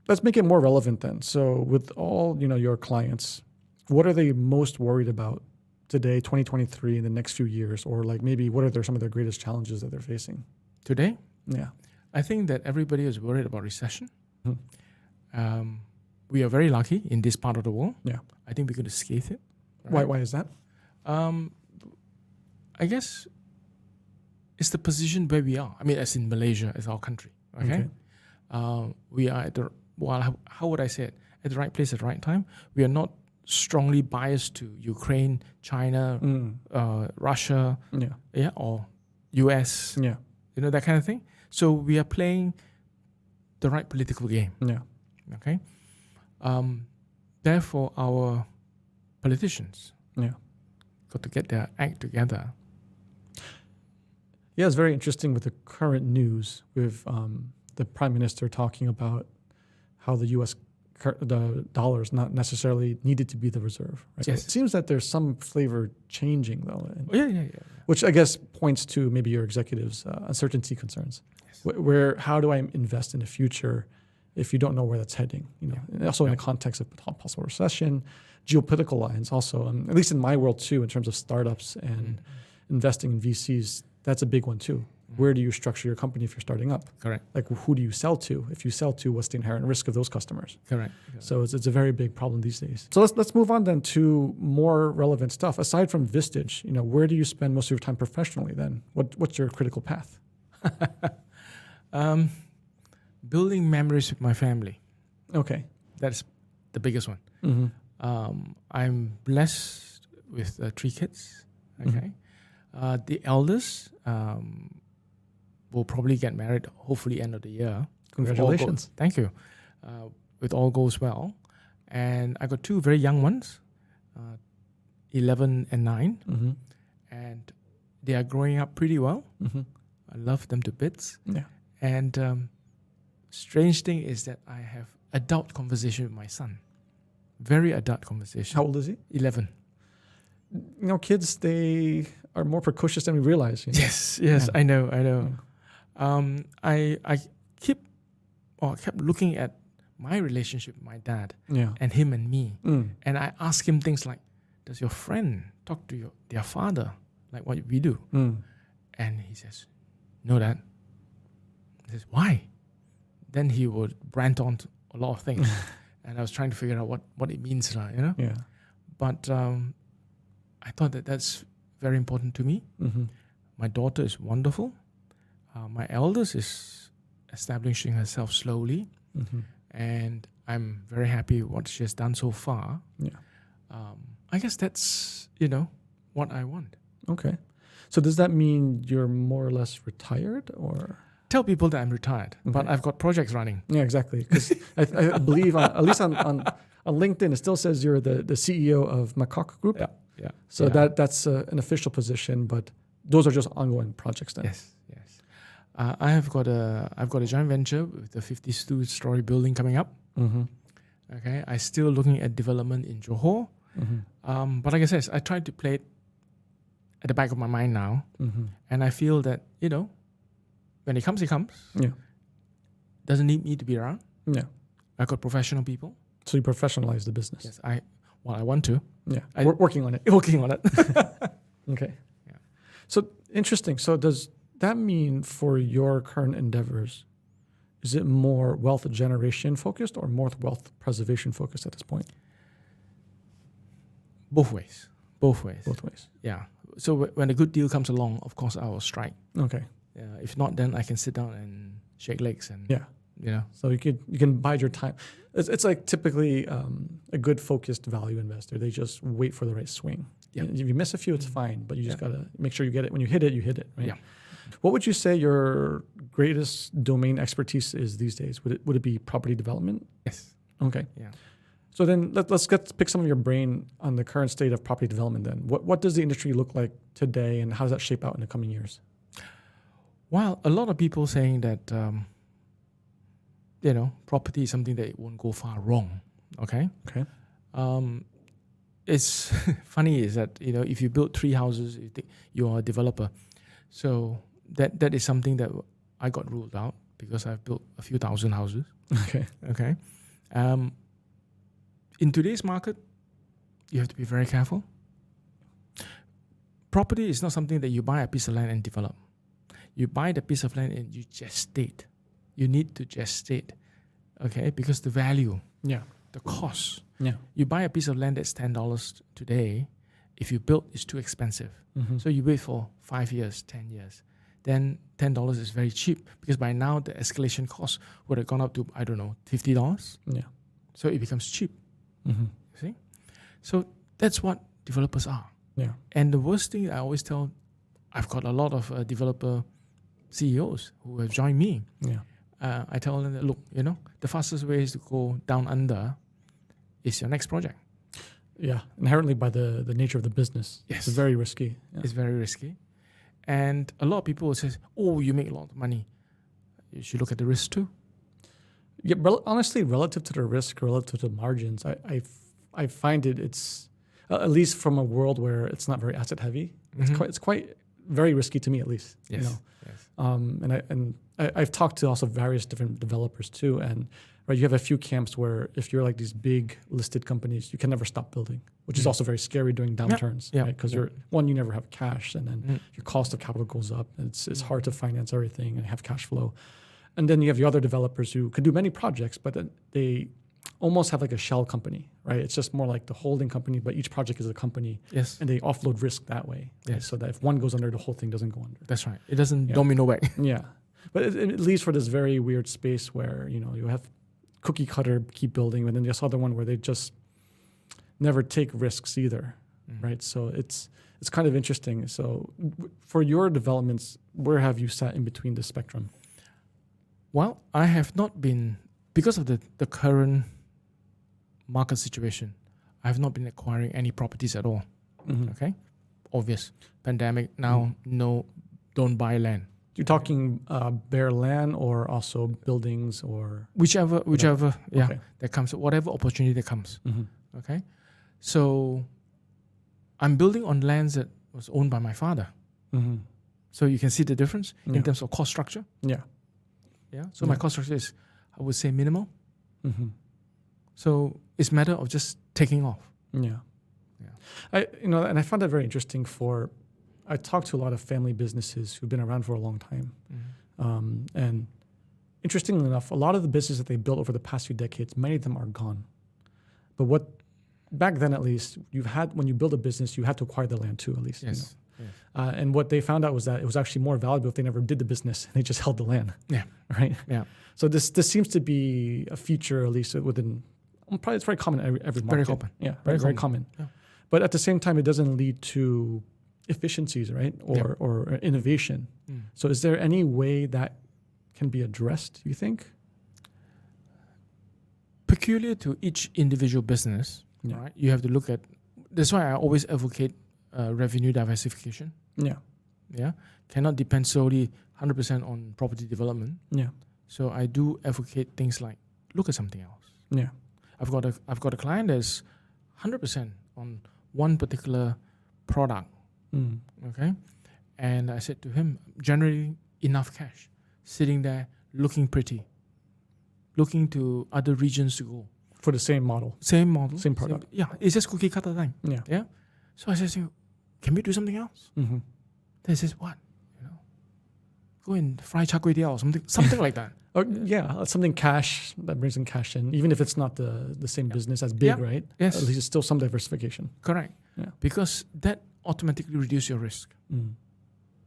let's make it more relevant then. So with all, your clients, what are they most worried about today, 2023, in the next few years? Or like maybe what are some of their greatest challenges that they're facing? Today, Yeah. I think that everybody is worried about recession. Hmm. We are very lucky in this part of the world. Yeah. I think we're going to scathe it. Why is that? I guess it's the position where we are. I mean, as in Malaysia, as our country. Okay. We are at the, how would I say it? At the right place at the right time. We are not strongly biased to Ukraine, China, Russia, or US, that kind of thing. So we are playing the right political game. Yeah. Okay. Therefore, our politicians got to get their act together. Yeah, it's very interesting with the current news with the Prime Minister talking about how the U.S. the dollar is not necessarily needed to be the reserve. Right? Yes. It seems that there's some flavor changing though. Yeah. Which I guess points to maybe your executives' uncertainty concerns. Yes. How do I invest in the future if you don't know where that's heading? And also in the context of possible recession, geopolitical lines also, at least in my world too, in terms of startups and investing in VCs, that's a big one too. Where do you structure your company if you're starting up? Correct. Like who do you sell to? If you sell to, what's the inherent risk of those customers? Correct. So it's a very big problem these days. So let's move on then to more relevant stuff. Aside from Vistage, where do you spend most of your time professionally then? What's your critical path? Building memories with my family. Okay. That's the biggest one. Mm-hmm. I'm blessed with 3 kids. Okay. Mm-hmm. The eldest will probably get married hopefully end of the year. Congratulations. Thank you. With all goes well. And I got 2 very young ones, 11 and 9. Mm-hmm. And they are growing up pretty well. Mm-hmm. I love them to bits. Yeah. And strange thing is that I have adult conversation with my son. Very adult conversation. How old is he? 11. Kids, they are more precocious than we realize. Yes, I know. I kept looking at my relationship with my dad and him and me. And I ask him things like, does your friend talk to their father like what we do? And he says, no, Dad. I says, why? Then he would rant on to a lot of things. And I was trying to figure out what it means, Yeah. But I thought that's very important to me. Mm-hmm. My daughter is wonderful. My eldest is establishing herself slowly. Mm-hmm. And I'm very happy with what she has done so far. Yeah. I guess that's, what I want. Okay. So does that mean you're more or less retired or? Tell people that I'm retired, but I've got projects running. Yeah, exactly. Because I believe, at least on LinkedIn, it still says you're the CEO of Makok Group. Yeah. So that's an official position, but those are just ongoing projects then. Yes. I've got a joint venture with the 52-story building coming up. Mm-hmm. Okay. I'm still looking at development in Johor. Mm-hmm. But like I said, I try to play it at the back of my mind now. Mm-hmm. And I feel that, when it comes, it comes. Yeah. Doesn't need me to be around. Yeah. I got professional people. So you professionalize the business. Yes. I want to. Yeah. Working on it. Working on it. Okay. Yeah. So interesting. So does that mean for your current endeavors, is it more wealth generation focused or more wealth preservation focused at this point? Both ways. Both ways. Yeah. So when a good deal comes along, of course, I will strike. Okay. If not, then I can sit down and shake legs and So you can bide your time. It's like typically a good focused value investor. They just wait for the right swing. Yep. If you miss a few, it's fine, but you just gotta make sure you get it. When you hit it, right? Yeah. What would you say your greatest domain expertise is these days? Would it be property development? Yes. Okay. Yeah. So then let's pick some of your brain on the current state of property development then. What does the industry look like today and how does that shape out in the coming years? Well, a lot of people saying that, property is something that it won't go far wrong. Okay. Okay. It's funny is that, if you build 3 houses, you are a developer. So that is something that I got ruled out because I've built a few thousand houses. Okay. In today's market, you have to be very careful. Property is not something that you buy a piece of land and develop. You buy the piece of land and you gestate. You need to gestate, okay? Because the value, the cost. Yeah. You buy a piece of land that's $10 today. If you build, it's too expensive. So you wait for 5 years, 10 years. Then $10 is very cheap because by now the escalation cost would have gone up to, I don't know, $50. Yeah. So it becomes cheap. You see? So that's what developers are. Yeah. And the worst thing I always tell, I've got a lot of developer CEOs who have joined me. Yeah. I tell them that, look, the fastest way is to go down under is your next project. Yeah. Inherently by the nature of the business. Yes. It's very risky. Yeah. It's very risky. And a lot of people will say, oh, you make a lot of money. You should look at the risk too. Yeah, honestly, relative to the risk, relative to the margins, I find it's at least from a world where it's not very asset heavy. It's quite very risky to me, at least. Yes. And I've talked to also various different developers too, and you have a few camps where if you're like these big listed companies, you can never stop building, which is also very scary during downturns, right? Because you never have cash, and then your cost of capital goes up. And it's hard to finance everything and have cash flow. And then you have the other developers who can do many projects, but then they almost have like a shell company, right? It's just more like the holding company, but each project is a company. Yes. And they offload risk that way. Yes. Right? So that if one goes under, the whole thing doesn't go under. That's right. It doesn't domino back. Yeah. But it leaves for this very weird space where, you have cookie cutter, keep building, and then there's other one where they just never take risks either, right? So it's kind of interesting. So for your developments, where have you sat in between the spectrum? Well, I have not been, because of the current market situation, I have not been acquiring any properties at all. Okay? Obvious. Pandemic, now, no, don't buy land. You're talking bare land or also buildings or? Whichever, Okay. that comes, whatever opportunity that comes. Okay? So I'm building on lands that was owned by my father. So you can see the difference in terms of cost structure. Yeah. Yeah. So my cost structure is, I would say, minimal. So it's a matter of just taking off. Yeah. And I found that very interesting I talked to a lot of family businesses who've been around for a long time. And interestingly enough, a lot of the businesses that they built over the past few decades, many of them are gone. But back then at least, when you build a business, you had to acquire the land too, at least. Yes. And what they found out was that it was actually more valuable if they never did the business. They just held the land. Yeah. Right? Yeah. So this seems to be a feature, at least within, probably it's very common in every market. Very common. Yeah, very common. Yeah. But at the same time, it doesn't lead to efficiencies, right? Or innovation. So is there any way that can be addressed, you think? Peculiar to each individual business, right? You have to look at, that's why I always advocate revenue diversification. Yeah. Cannot depend solely 100% on property development. Yeah. So I do advocate things like look at something else. Yeah. I've got a client that's 100% on one particular product. Okay. And I said to him, generating enough cash, sitting there looking pretty, looking to other regions to go. For the same model. Same model. Same product. It's just cookie cutter thing. Yeah. So I said to him, can we do something else? Then he says, what? Go and fry char kway teow or something like that. Something cash that brings in cash in, even if it's not the same business as big, right? Yes. At least it's still some diversification. Correct. Yeah. Because that automatically reduces your risk.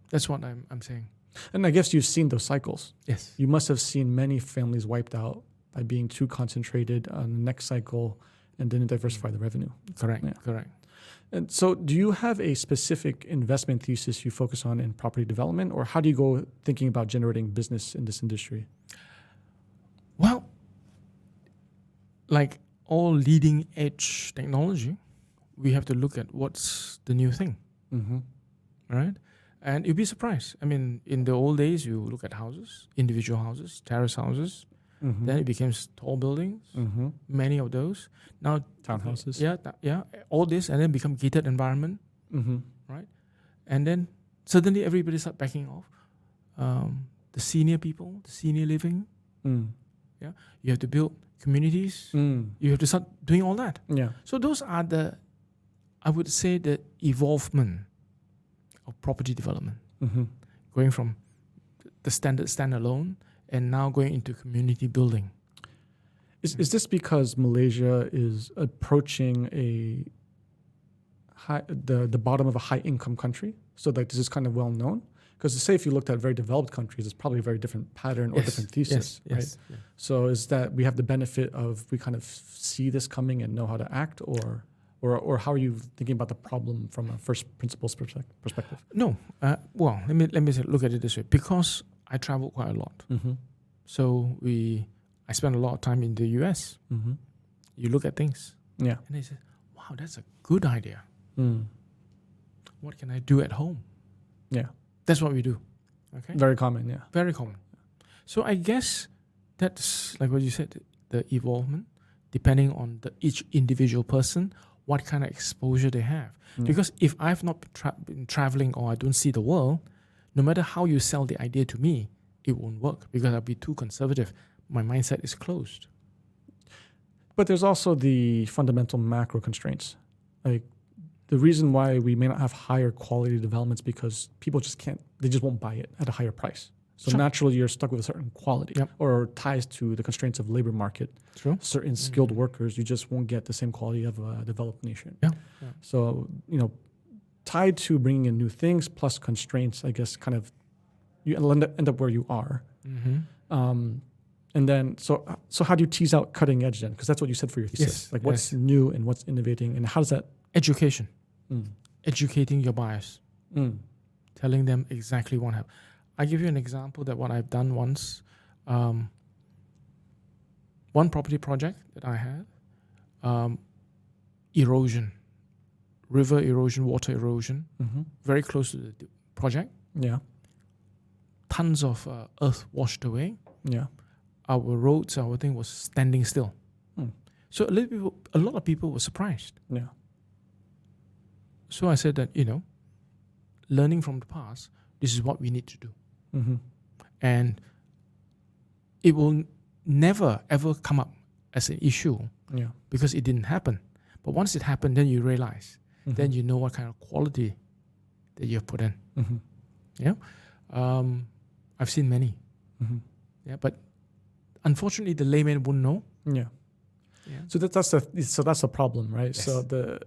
That's what I'm saying. And I guess you've seen those cycles. Yes. You must have seen many families wiped out by being too concentrated on the next cycle and didn't diversify the revenue. Correct. Yeah. Correct. And so do you have a specific investment thesis you focus on in property development, or how do you go thinking about generating business in this industry? Well, like all leading edge technology, we have to look at what's the new thing, right? And you'll be surprised. I mean, in the old days, you look at houses, individual houses, terrace houses. Then it became tall buildings, many of those. Now Townhouses. Yeah, all this, and then become gated environment, right? And then suddenly everybody start backing off. The senior people, the senior living. Yeah, you have to build communities. You have to start doing all that. Yeah. So those are I would say, the evolvement of property development, going from the standard standalone and now going into community building. Is this because Malaysia is approaching the bottom of a high income country? So like this is kind of well known? Because say if you looked at very developed countries, it's probably a very different pattern or different thesis, right? Yes. Yeah. So is that we have the benefit of we kind of see this coming and know how to act, or how are you thinking about the problem from a first principles perspective? No, well, let me look at it this way. Because I travel quite a lot, so I spend a lot of time in the US. You look at things, Yeah. and they say, "Wow, that's a good idea. What can I do at home?" Yeah. That's what we do. Okay, Very common. Yeah. very common. So I guess that's like what you said, the evolvement, depending on each individual person, what kind of exposure they have. Because if I've not been traveling or I don't see the world, no matter how you sell the idea to me, it won't work because I'll be too conservative. My mindset is closed. But there's also the fundamental macro constraints. Like the reason why we may not have higher quality developments because people they just won't buy it at a higher price. So naturally you're stuck with a certain quality or ties to the constraints of labor market. True. Certain skilled workers, you just won't get the same quality of a developed nation. Yeah. So, tied to bringing in new things plus constraints, I guess kind of you end up where you are. And then, so how do you tease out cutting edge then? Because that's what you said for your thesis. Yes, what's new and what's innovating, and how does that? Education. Educating your buyers. Telling them exactly what happened. I give you an example that what I've done once. One property project that I had, erosion, river erosion, water erosion, very close to the project. Yeah. Tons of earth washed away. Yeah. Our roads, our thing was standing still. So a lot of people were surprised. Yeah. So I said that, learning from the past, this is what we need to do. And it will never, ever come up as an issue because it didn't happen. But once it happened, then you realize, then you know what kind of quality that you've put in. Yeah. I've seen many. Yeah, but unfortunately, the layman wouldn't know. Yeah. So that's the problem, right? Yes. So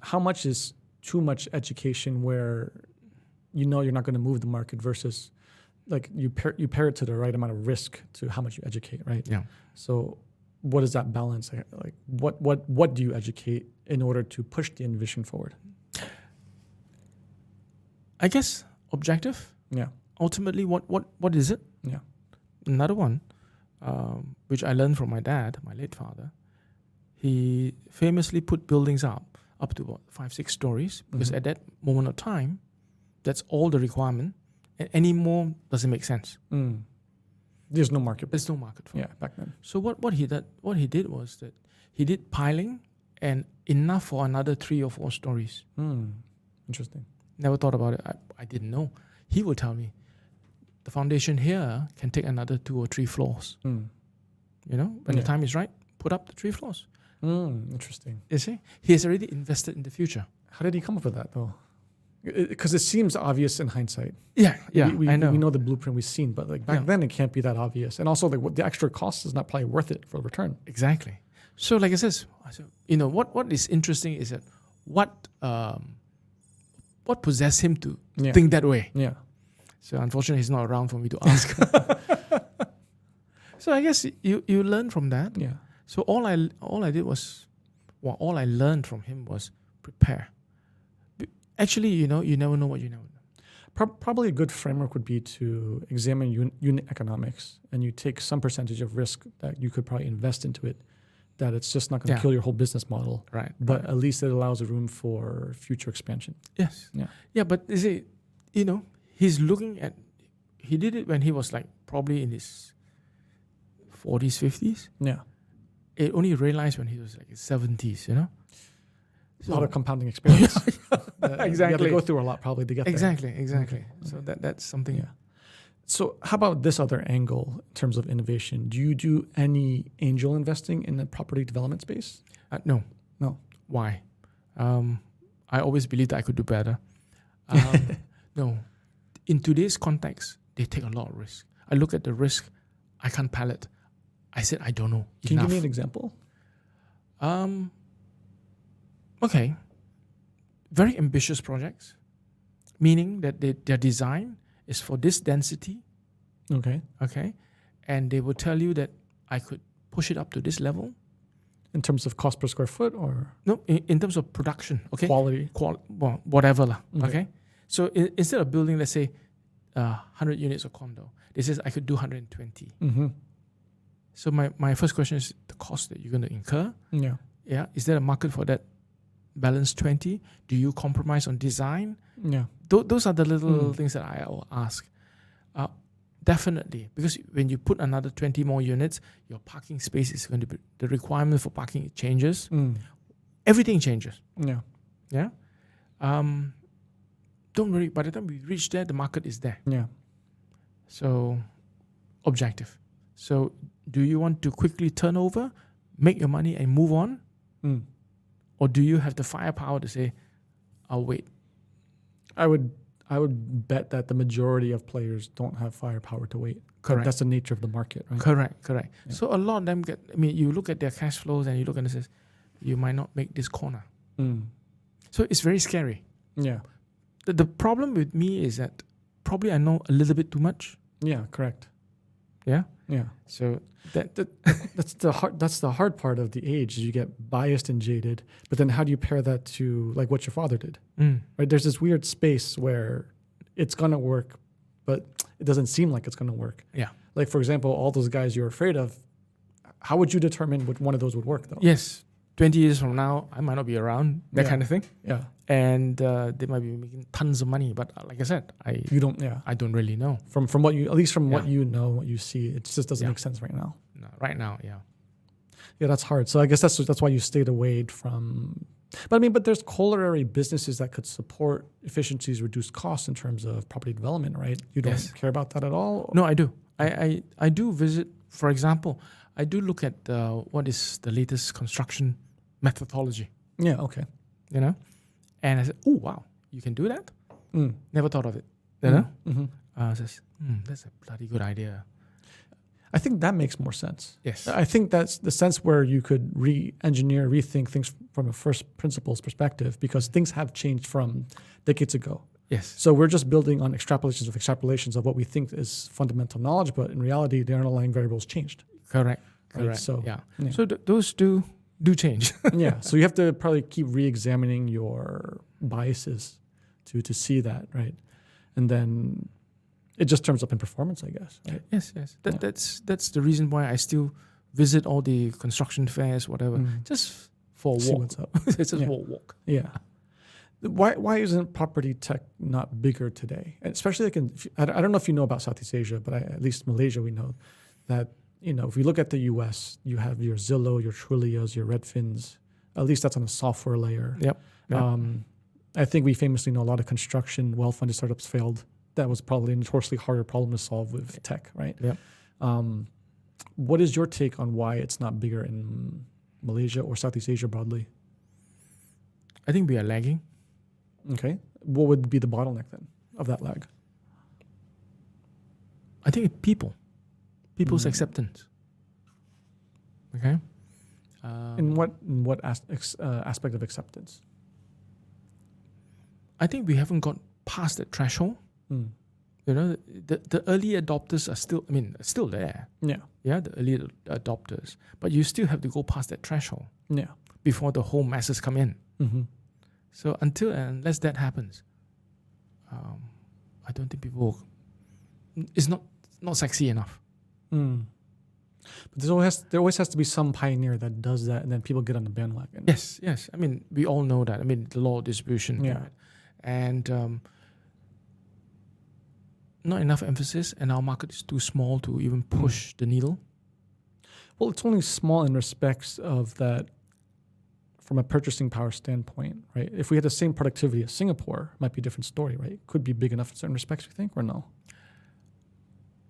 how much is too much education where you're not going to move the market versus like you pair it to the right amount of risk to how much you educate, right? Yeah. So what is that balance? Like what do you educate in order to push the vision forward? I guess objective. Yeah. Ultimately, what is it? Yeah. Another one, which I learned from my dad, my late father. He famously put buildings up to about 5-6 stories because at that moment of time, that's all the requirement, and any more doesn't make sense. There's no market. There's no market for it. Yeah, back then. So what he did was that he did piling and enough for another 3 or 4 stories. Interesting. Never thought about it. I didn't know. He would tell me, the foundation here can take another 2 or 3 floors. When the time is right, put up the 3 floors. Interesting. You see, he has already invested in the future. How did he come up with that though? Because it seems obvious in hindsight. Yeah, I know. I We know. know the blueprint we've seen, but like back then it can't be that obvious. And also like the extra cost is not probably worth it for the return. Exactly. So like I said, what is interesting is that what possessed him to think that way. Yeah. So unfortunately, he's not around for me to ask. So I guess you learn from that. Yeah. So all I learned from him was prepare. Actually, you never know what you never know. Probably a good framework would be to examine unit economics, and you take some percentage of risk that you could probably invest into it that it's just not going to Yeah. kill your whole business model. Right. But at least it allows room for future expansion. Yes. Yeah. Yeah, but is it, he's looking at, he did it when he was like probably in his 40s, 50s. Yeah. It only realized when he was like his 70s, A lot of compounding experience. You have Exactly. to go through a lot probably to get there. Exactly. Okay. So that's something. Yeah. So how about this other angle in terms of innovation? Do you do any angel investing in the property development space? No. No. Why? I always believed that I could do better. No. In today's context, they take a lot of risk. I look at the risk, I can't palette. I said, I don't know. Can you give me an example? Okay. Very ambitious projects, meaning that their design is for this density, Okay. okay? And they will tell you that I could push it up to this level. In terms of cost per square foot or No, in terms of production, okay? quality? Well, whatever lah, Okay. okay? So instead of building, let's say, 100 units of condo, they says I could do 120. Mm-hmm. So my first question is the cost that you're going to incur. Yeah. Yeah, is there a market for that balance 20? Do you compromise on design? Yeah. Those are the little things that I will ask. Definitely, because when you put another 20 more units, your parking space is going to be, the requirement for parking changes. Everything changes. Yeah. Yeah. Don't worry. By the time we reach there, the market is there. Yeah. So, objective. So, do you want to quickly turn over, make your money, and move on, or do you have the firepower to say, "I'll wait"? I would bet that the majority of players don't have firepower to wait. Correct. That's the nature of the market, right? Correct. Yeah. So a lot of them you look at their cash flows and you look at it and says, you might not make this corner. So it's very scary. Yeah. The problem with me is that probably I know a little bit too much. Yeah. Correct. Yeah. Yeah. So That's the hard part of the age. Is you get biased and jaded, but then how do you pair that to like what your father did? Right? There's this weird space where it's gonna work, but it doesn't seem like it's gonna work. Yeah. Like for example, all those guys you're afraid of. How would you determine which one of those would work though? Yes. 20 years from now, I might not be around. That Yeah. kind of thing. Yeah. And they might be making tons of money, but like I said, You don't. Yeah. I don't really know. From what you, at least from what Yeah. you know, what you see, it just doesn't Yeah. make sense right now. No, right now, yeah. Yeah, that's hard. So I guess that's why you stayed away from. But there's corollary businesses that could support efficiencies, reduce costs in terms of property development, right? You don't Yes. care about that at all. No, I do. I do visit. For example, I do look at what is the latest construction methodology. Yeah. Okay. And I said, "Oh wow, you can do that? Never thought of it." Mm-hmm. Says, "That's a bloody good idea." I think that makes more sense. Yes. I think that's the sense where you could re-engineer, rethink things from a first principles perspective, because things have changed from decades ago. Yes. So we're just building on extrapolations of what we think is fundamental knowledge, but in reality, the underlying variables changed. Correct. Right, Correct. so, yeah. yeah. So those do change. Yeah. So you have to probably keep re-examining your biases to see that, right? And then it just turns up in performance, I guess. Right? Yes. That's the reason why I still visit all the construction fairs, whatever, just for a See walk. what's up. It's just Yeah. for a walk. Yeah. Why isn't property tech not bigger today? And especially like I don't know if you know about Southeast Asia, but at least Malaysia, we know that, if we look at the US, you have your Zillow, your Trulias, your Redfins. At least that's on a software layer. Yep. I think we famously know a lot of construction, well-funded startups failed. That was probably a notoriously harder problem to solve with tech, right? Yep. What is your take on why it's not bigger in Malaysia or Southeast Asia broadly? I think we are lagging. Okay. What would be the bottleneck then of that lag? I think people's acceptance. Okay. In what aspect of acceptance? I think we haven't got past that threshold. The early adopters are still there. Yeah. Yeah, the early adopters. But you still have to go past that threshold Yeah. before the whole masses come in. Mm-hmm. So unless that happens, I don't think people. It's not sexy enough. But there always has to be some pioneer that does that, and then people get on the bandwagon. Yes, yes. I mean, we all know that. I mean, the law of distribution. Yeah. Right? And not enough emphasis, and our market is too small to even push the needle. Well, it's only small in respects of that from a purchasing power standpoint, right? If we had the same productivity as Singapore, it might be a different story, right? It could be big enough in certain respects, we think, or no?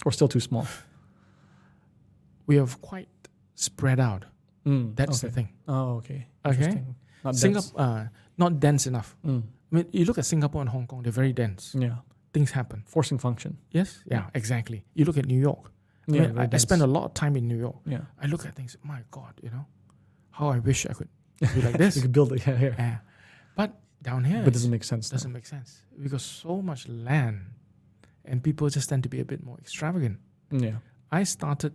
Or still too small? We have quite spread out. That's the Okay. thing. Oh, okay. Okay. Interesting. Not dense. Singapore, not dense enough. Mm. I mean, you look at Singapore and Hong Kong; they're very dense. Yeah. Things happen. Forcing function. Yes. Yeah. Exactly. You look at New York. I Yeah. mean, I spend a lot of time in New York. Yeah. I look at things. My God, how I wish I could be like this. You could build it here. Yeah. But down here, But it doesn't make sense. though. doesn't make sense because so much land, and people just tend to be a bit more extravagant. Yeah. I started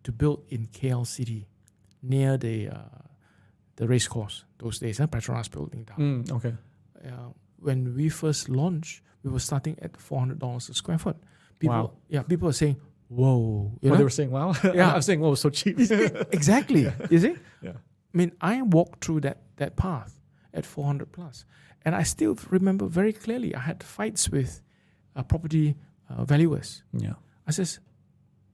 to build in KL City, near the race course those days, Petronas building down. Okay. When we first launched, we were starting at $400 a square foot. People, Wow. yeah, people were saying, "Whoa!" You Well, know? they were saying, wow. Yeah. I was saying, well, it was so cheap. Exactly. You see? Yeah. I mean, I walked through that path at 400 plus, and I still remember very clearly. I had fights with property valuers. Yeah. I says,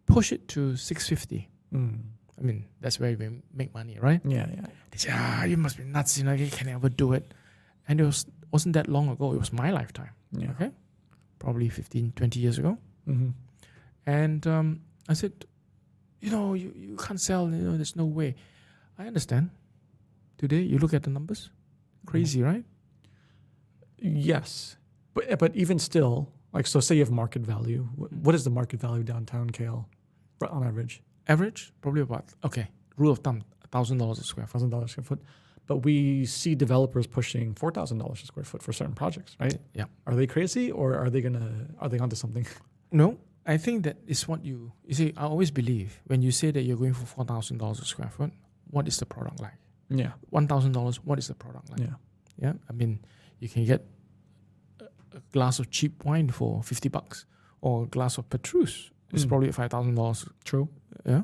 push it to 650. Mm. I mean, that's where we make money, right? Yeah. Yeah. They say, you must be nuts. You can never do it. And it wasn't that long ago. It was my lifetime. Yeah. Okay, probably 15, 20 years ago. Mm-hmm. And I said, you can't sell. There's no way. I understand. Today, you look at the numbers, crazy, right? Yes, but even still, like, so say you have market value. What is the market value downtown KL on average? Average, probably about, rule of thumb, $1,000 a square foot. $1,000 a square foot. But we see developers pushing $4,000 a square foot for certain projects, right? Yeah. Are they crazy, or are they onto something? No, I think that is what you see. I always believe when you say that you're going for $4,000 a square foot, what is the product like? Yeah. $1,000, what is the product like? Yeah. Yeah. I mean, you can get a glass of cheap wine for $50, or a glass of Petrus is probably at $5,000. True. Yeah.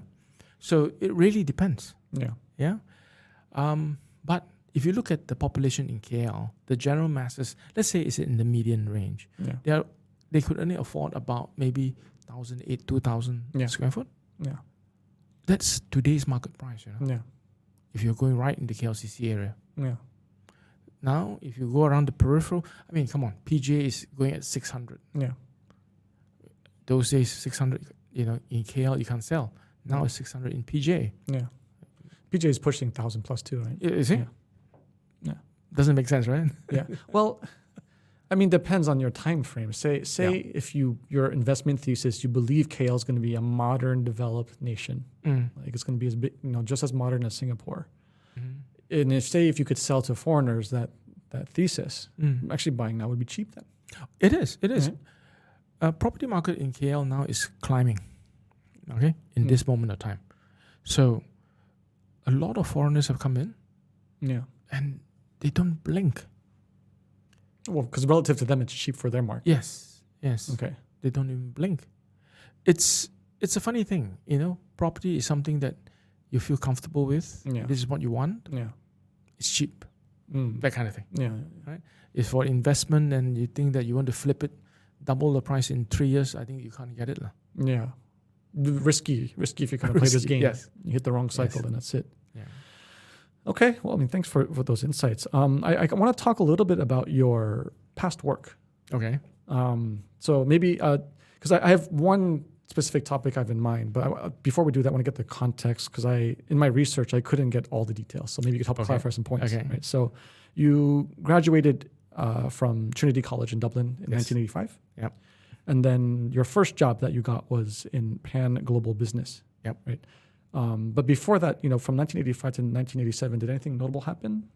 So it really depends. Yeah. Yeah. But if you look at the population in KL, the general masses, let's say it's in the median range. Yeah. They could only afford about maybe 1,800, 2,000 Yeah. square foot. Yeah. That's today's market price, Yeah. if you're going right in the KLCC area. Yeah. Now, if you go around the peripheral, I mean, come on, PJ is going at 600. Yeah. Those days, 600, in KL, you can't sell. Now it's 600 in PJ. Yeah. PJ is pushing 1,000 plus too, right? Is it? Yeah. Yeah. Doesn't make sense, right? Yeah. Well, I mean, depends on your time frame. Say if your investment thesis, you believe KL is going to be a modern, developed nation, like it's going to be as big, just as modern as Singapore. Mm-hmm. And if you could sell to foreigners that thesis, actually buying now would be cheap then. It is. Right. Property market in KL now is climbing. Okay, in this moment of time, so a lot of foreigners have come in. Yeah. And they don't blink. Well, because relative to them, it's cheap for their market. Yes. Okay. They don't even blink. It's a funny thing, Property is something that you feel comfortable with. Yeah. This is what you want. Yeah. It's cheap. Mm. That kind of thing. Yeah. Right? If for investment and you think that you want to flip it, double the price in 3 years, I think you can't get it. Yeah. Risky if you're going to play this Risky, game. yes. You hit the wrong cycle, Yes. then that's it. Yeah. Okay. Well, I mean, thanks for those insights. I want to talk a little bit about your past work. Okay. So maybe, because I have one specific topic I have in mind, but before we do that, I want to get the context, because in my research, I couldn't get all the details. So maybe you could help clarify some points. Okay. Right? So you graduated from Trinity College in Dublin in 1985. Yep. And then your first job that you got was in Pan Global Business. Yep. Right. But before that, from 1985 to 1987, did anything notable happen?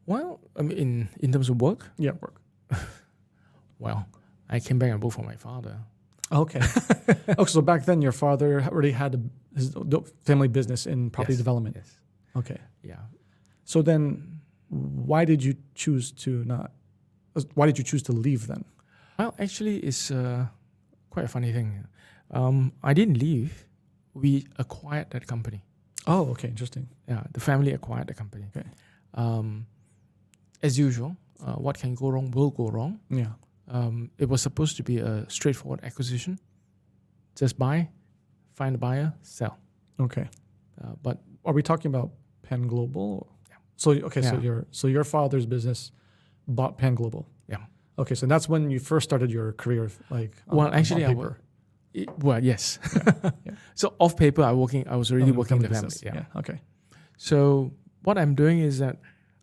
Well, I mean, in terms of work, Yeah, work. well, I came back and worked for my father. Okay. So back then your father already had his family business in property Yes. development. Yes. Okay. Yeah. So then why did you choose to leave then? Well, actually, it's quite a funny thing. I didn't leave we acquired that company. Oh, okay, interesting. Yeah, the family acquired the company. Okay. As usual, what can go wrong will go wrong. Yeah. It was supposed to be a straightforward acquisition. Just buy, find a buyer, sell. Okay. But Are we talking about Penn Global? Yeah. So okay, Yeah. so your father's business bought Penn Global. Yeah. Okay, so that's when you first started your career, like well, actually, on I paper. well, yes. Yeah. So off paper, I was already working in the family. business. Yeah. Okay. So what I'm doing is that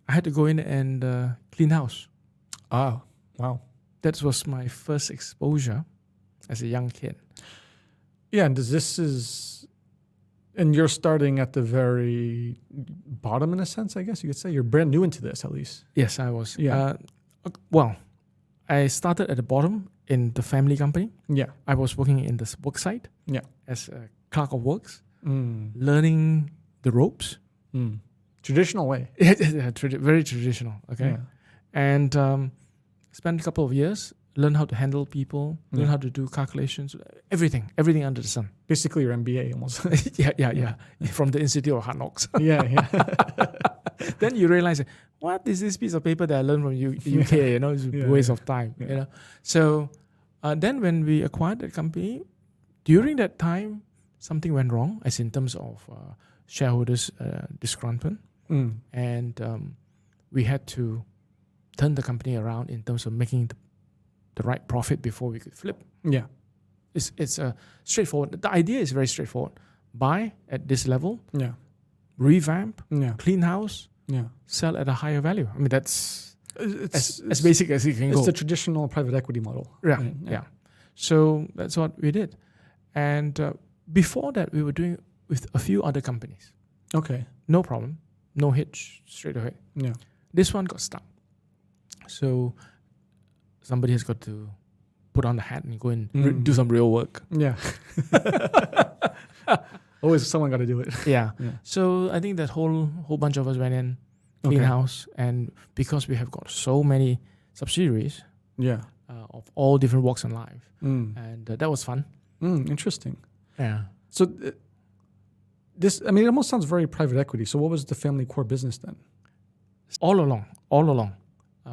I had to go in and clean house. Ah, wow. That was my first exposure as a young kid. Yeah, and and you're starting at the very bottom in a sense, I guess you could say. You're brand new into this, at least. Yes, I was. Yeah. Well, I started at the bottom in the family company. Yeah. I was working in the work site. Yeah. As a clerk of works, Mm. learning the ropes. Mm. Traditional way. Very traditional. Okay. Yeah. And spent a couple of years, learn how to handle people, learn Yeah. how to do calculations, everything under the sun. Basically your MBA almost. yeah. From the Institute of Hard Knocks. yeah. Then you realize, what is this piece of paper that I learned from UK? You know, it's a Yeah, waste yeah. of time. Yeah. You know, so then when we acquired that company, during that time, something went wrong, as in terms of shareholders disgruntlement, Mm. and we had to turn the company around in terms of making the right profit before we could flip. Yeah. It's straightforward. The idea is very straightforward. Buy at this level, Yeah. revamp, Yeah. clean house, Yeah. sell at a higher value. I mean, that's It's as basic as it can It's go. the traditional private equity model. Yeah, right? yeah. So that's what we did. And before that, we were doing with a few other companies. Okay. No problem. No hitch, straight away. Yeah. This one got stuck. So somebody has got to put on the hat and go and do some real work. Yeah. Always someone got to do it. Yeah. Yeah. So I think that whole bunch of us went in, clean Okay. house, and because we have got so many subsidiaries Yeah. of all different walks in life, Mm. and that was fun. Interesting. Yeah. So it almost sounds very private equity. So what was the family core business then? All along,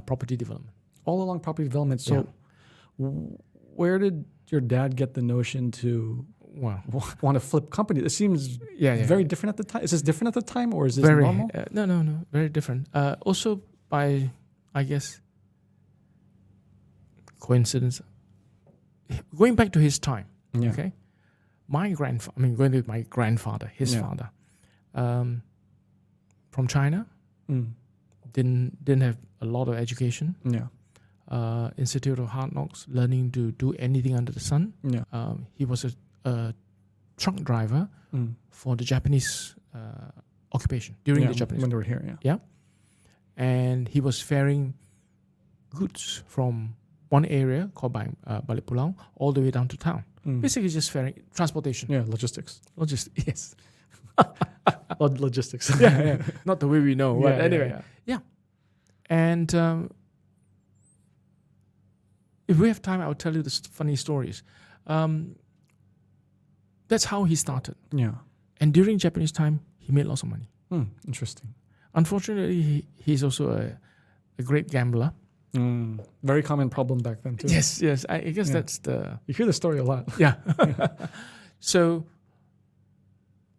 property development. All along property development. So where did your dad get the notion to Wow. want to flip company? It seems Yeah. very different at the time. Is this different at the time or is this very normal? no, very different. Also by, I guess, coincidence. Going back to his time. Yeah. Okay. Going to my grandfather, his Yeah. father, from China, Mm. didn't have a lot of education. Yeah. Institute of Hard Knocks, learning to do anything under the sun. Yeah. He was a truck driver Mm. for the Japanese occupation during the Japanese, when they were here. Yeah. and he was ferrying goods from one area called Balik Pulau all the way down to town. Mm. Basically, just ferrying transportation. Yeah. Logistics. Yes. Logistics. yeah. Not the way we know, but Yeah, anyway. yeah. And if we have time, I'll tell you the funny stories. That's how he started. Yeah. And during Japanese time, he made lots of money. Interesting. Unfortunately, he's also a great gambler. Very common problem back then too. Yes. I guess that's the... You hear the story a lot. Yeah. So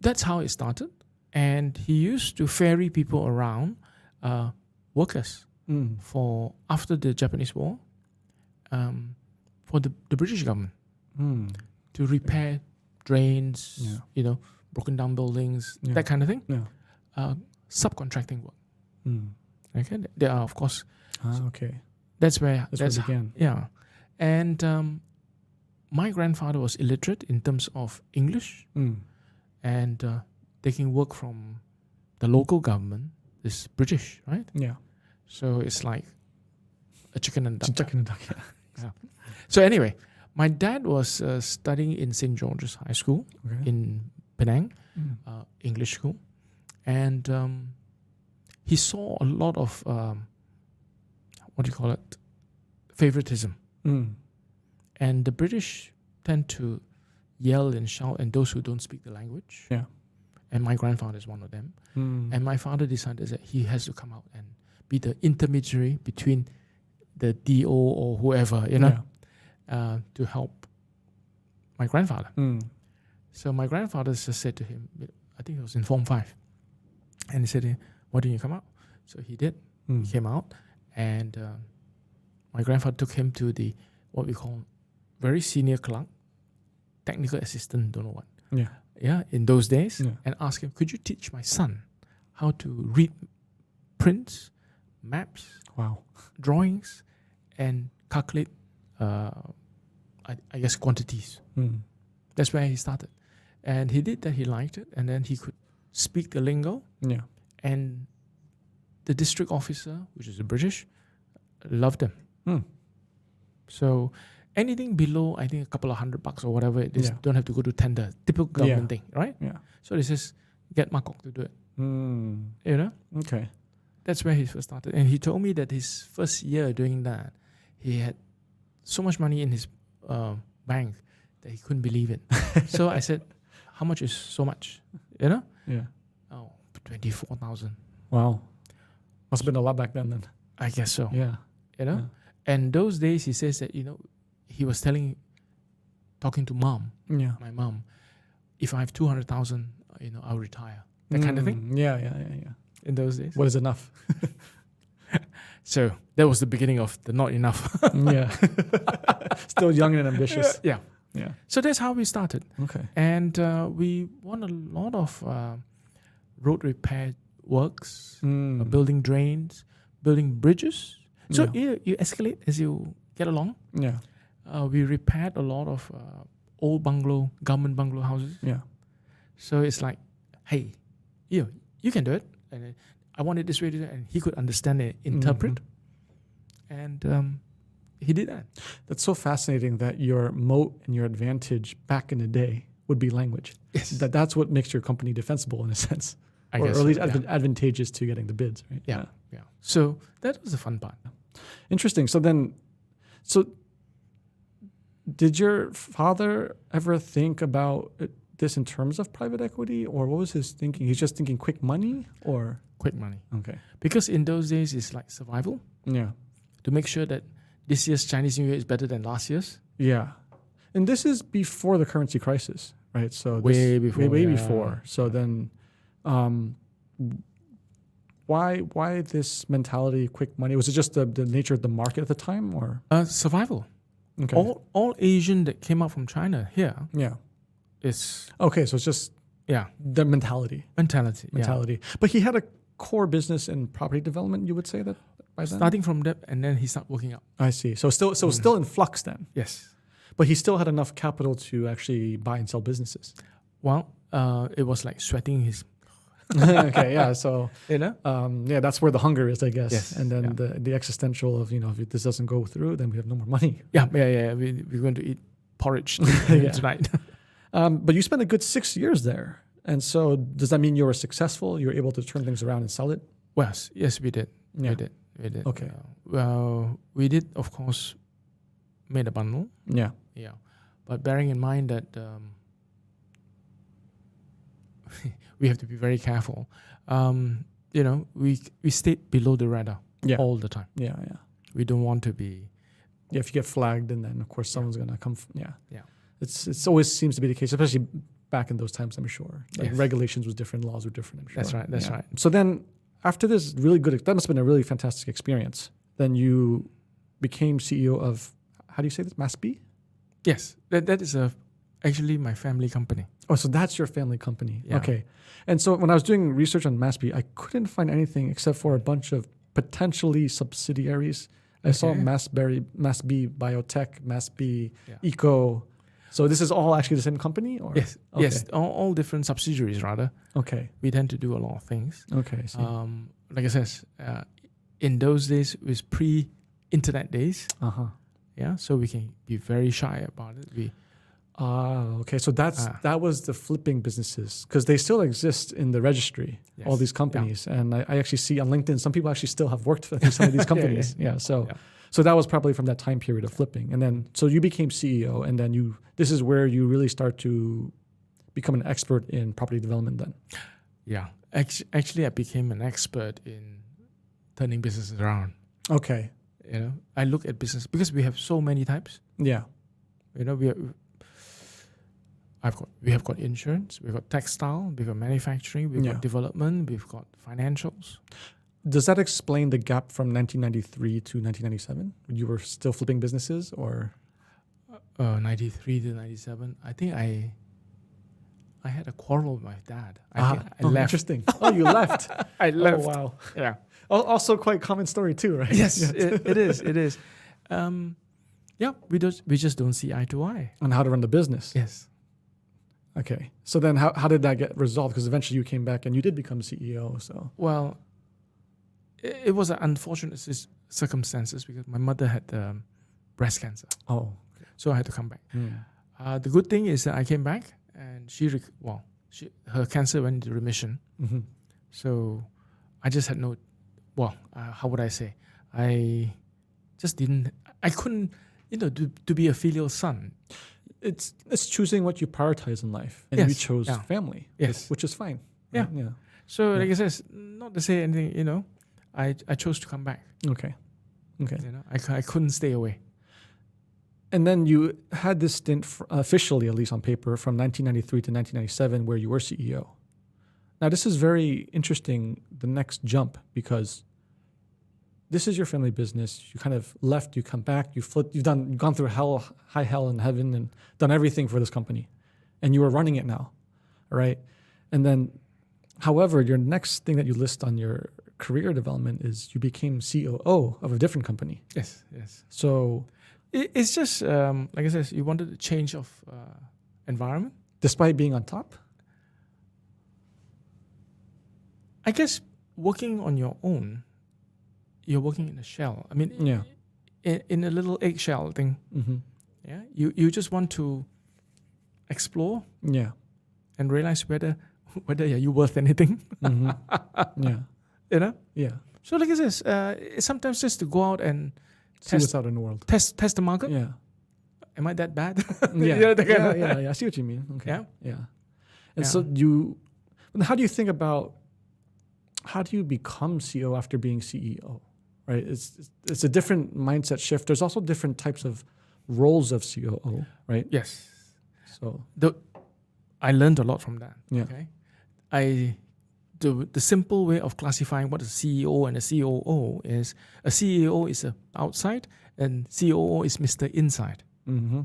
that's how it started. And he used to ferry people around, workers, for after the Japanese War, for the British government to repair drains, broken down buildings, that kind of thing. Yeah. Subcontracting work. Okay, there are, of course. Okay. That's where it began. Yeah, and my grandfather was illiterate in terms of English, and taking work from the local government is British, right? Yeah. So it's like a chicken and duck. Chicken and duck. Yeah. So anyway, my dad was studying in St. George's High School in Penang, English school, and he saw a lot of favoritism. And the British tend to yell and shout, and those who don't speak the language. Yeah. And my grandfather is one of them. And my father decided that he has to come out and be the intermediary between the DO or whoever, to help my grandfather. So my grandfather just said to him, I think it was in Form 5, and he said, why didn't you come out? So he did. He came out, and my grandfather took him to the, what we call, very senior clerk, technical assistant, don't know what. In those days, and asked him, could you teach my son how to read prints, maps, drawings, and calculate, I guess, quantities. That's where he started. And he did that, he liked it, and then he could speak the lingo. And the district officer, which is a British, loved him. So anything below, I think, a couple of $100 or whatever it is, don't have to go to tender. Typical government thing, right? So he says, get Makok to do it. Okay. That's where he first started. And he told me that his first year doing that, he had so much money in his bank that he couldn't believe it. So I said, how much is so much? Oh, 24,000. Wow. Must have been a lot back then. I guess so. Yeah. And those days he says that, he was talking to mom, my mom, if I have 200,000, I'll retire. That kind of thing. Yeah. In those days. What is enough? So that was the beginning of the not enough. Still young and ambitious. Yeah. So that's how we started. Okay. And we won a lot of road repair works, building drains, building bridges. So you escalate as you get along. We repaired a lot of old government bungalow houses. So it's like, hey, you can do it. And I want it this way, and he could understand and interpret. And he did that. That's so fascinating that your moat and your advantage back in the day would be language. Yes. That's what makes your company defensible in a sense. Or at least advantageous to getting the bids, right? Yeah. So that was the fun part. Interesting. So did your father ever think about this in terms of private equity, or what was his thinking? He's just thinking quick money, or? Quick money. Okay. Because in those days, it's like survival. To make sure that this year's Chinese New Year is better than last year's. And this is before the currency crisis, right? So way before. So then, why this mentality, quick money? Was it just the nature of the market at the time, or? Survival. Okay. All Asian that came out from China here. Is okay. So it's just the mentality. But he had a core business in property development. You would say that by then? Starting from that, and then he started working up. I see. So still in flux then. Yes. But he still had enough capital to actually buy and sell businesses. Well, it was like sweating his. Okay, yeah. So that's where the hunger is, I guess. Yes, and then the existential of if this doesn't go through, then we have no more money. Yeah. We're going to eat porridge tonight. But you spent a good 6 years there, and so does that mean you were successful? You were able to turn things around and sell it? Well, yes, we did. We did. Okay. We did, of course, made a bundle. Yeah. But bearing in mind that we have to be very careful. We stayed below the radar all the time. Yeah. We don't want to be. Yeah, if you get flagged, and then of course someone's gonna come. It's always seems to be the case, especially back in those times. I'm sure regulations was different, laws were different. I'm sure. That's right. So then, after this really good, that must have been a really fantastic experience. Then you became CEO of, how do you say this, Masbe? Yes, that is actually my family company. Oh, so that's your family company. Yeah. Okay. And so when I was doing research on Masbe, I couldn't find anything except for a bunch of potentially subsidiaries. I saw Masbe Biotech, Masbe Eco. So this is all actually the same company? Or? Yes. Okay. Yes, all different subsidiaries rather. Okay. We tend to do a lot of things. Okay. Like I said, in those days, it was pre-internet days. Yeah, so we can be very shy about it. Okay. So that was the flipping businesses, because they still exist in the registry, all these companies. And I actually see on LinkedIn, some people actually still have worked for some of these companies. So that was probably from that time period of flipping. And then, so you became CEO, and then this is where you really start to become an expert in property development then. Yeah. Actually, I became an expert in turning businesses around. Okay. You know, I look at business because we have so many types. Yeah. You know, we have got insurance, we've got textile, we've got manufacturing, we've got development, we've got financials. Does that explain the gap from 1993 to 1997? You were still flipping businesses, or 93 to 97? I think I had a quarrel with my dad. I left. Interesting. Oh, you left. I left. Oh, wow. Yeah. Also quite common story too, right? Yes, it is. Yeah, we just don't see eye to eye on how to run the business. Yes. Okay. So then how did that get resolved? Because eventually you came back and you did become CEO. So well, it was an unfortunate circumstances because my mother had breast cancer. Oh. Okay. So I had to come back. The good thing is that I came back and her cancer went into remission. Mm-hmm. So I just had how would I say? I couldn't, to be a filial son. It's choosing what you prioritize in life, and you chose family, which is fine. Yeah. Yeah. So like I said, not to say anything, I chose to come back. Okay. I couldn't stay away. And then you had this stint, officially at least on paper, from 1993 to 1997, where you were CEO. Now this is very interesting, the next jump, because this is your family business. You kind of left, you come back, you've gone through high hell and heaven, and done everything for this company, and you are running it now, right? And then, however, your next thing that you list on your career development is you became COO of a different company. Yes. So it's just like I said, you wanted a change of environment, despite being on top. I guess working on your own, you're working in a shell. I mean, in a little eggshell thing. Mm-hmm. Yeah, you just want to explore. Yeah, and realize whether you're worth anything. Mm-hmm. Yeah, Yeah. So like I said, sometimes just to go out and see what's out in the world. Test the market. Yeah. Am I that bad? Yeah. I see what you mean. Okay. Yeah. And so how do you think about how do you become CEO after being CEO? Right, it's a different mindset shift. There's also different types of roles of COO, right? Yes. So I learned a lot from that. Yeah. Okay. The simple way of classifying what a CEO and a COO is: a CEO is a outside, and COO is Mr. Inside. Mm-hmm.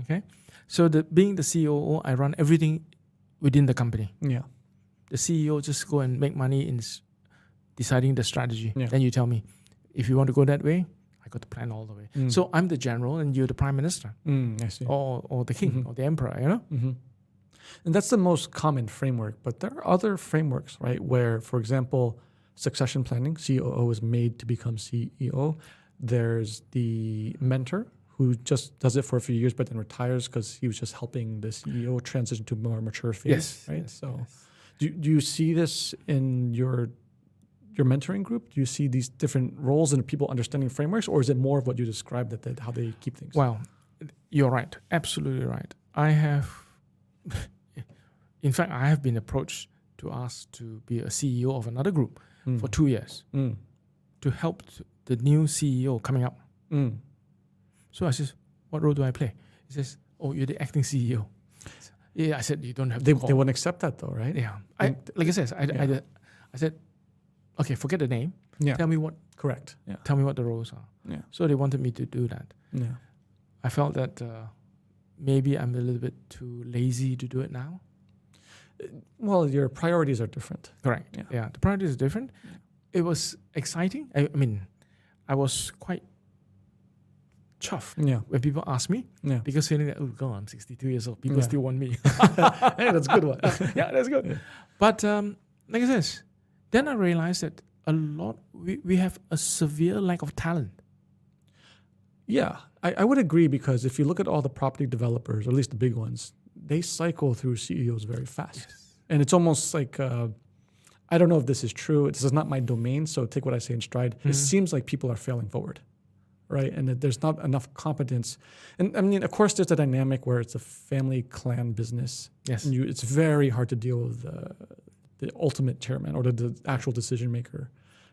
Okay. So being the COO, I run everything within the company. Yeah. The CEO just go and make money in deciding the strategy. Yeah. Then you tell me, if you want to go that way, I got the plan all the way. So I'm the general and you're the prime minister. I see. Or the king or the emperor, Mm-hmm. And that's the most common framework. But there are other frameworks, right, where, for example, succession planning, COO is made to become CEO. There's the mentor who just does it for a few years but then retires because he was just helping the CEO transition to a more mature phase. Yes. Right? Do you see this in your mentoring group? Do you see these different roles and people understanding frameworks, or is it more of what you described, that how they keep things? Well, you're right. Absolutely right. In fact, I have been approached to ask to be a CEO of another group for 2 years to help the new CEO coming up. So I says, what role do I play? He says, oh, you're the acting CEO. Yeah, I said, you don't have to call. They wouldn't accept that though, right? Yeah. Like I said, I said, okay, forget the name. Yeah. Tell me what. Correct. Yeah. Tell me what the roles are. Yeah. So they wanted me to do that. Yeah. I felt that maybe I'm a little bit too lazy to do it now. Well, your priorities are different. Correct. Yeah. The priorities are different. Yeah. It was exciting. I mean, I was quite chuffed when people ask me. Yeah. Because feeling that, oh God, I'm 62 years old. People still want me. Hey, that's a good one. Yeah, that's good. Yeah. But like I said, then I realized that we have a severe lack of talent. Yeah, I would agree, because if you look at all the property developers, or at least the big ones, they cycle through CEOs very fast. Yes. And it's almost like, I don't know if this is true. This is not my domain, so take what I say in stride. Mm-hmm. It seems like people are failing forward. right? And that there's not enough competence. And I mean, of course, there's a dynamic where it's a family clan business. Yes. And it's very hard to deal with the ultimate chairman or the actual decision maker,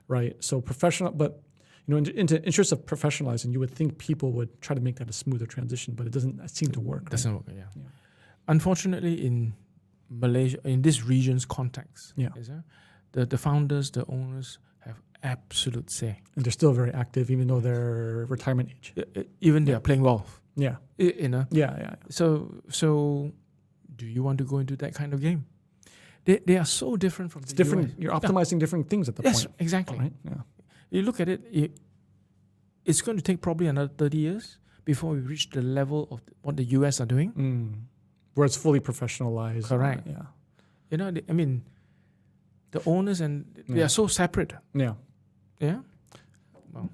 right? So professional, but in the interest of professionalizing, you would think people would try to make that a smoother transition, but it doesn't seem to work. Doesn't work. Yeah. Unfortunately, in Malaysia, in this region's context, the founders, the owners have absolute say, and they're still very active, even though they're retirement age. Even they are playing golf. Yeah. Yeah. So, do you want to go into that kind of game? They are so different from the different. US. You're optimizing different things at the Yes, point. exactly. Right? Yeah. You look at it, it's going to take probably another 30 years before we reach the level of what the US are doing. Where it's fully professionalized. Correct. Yeah. I mean, the owners and they are so separate. Yeah. Yeah. Well,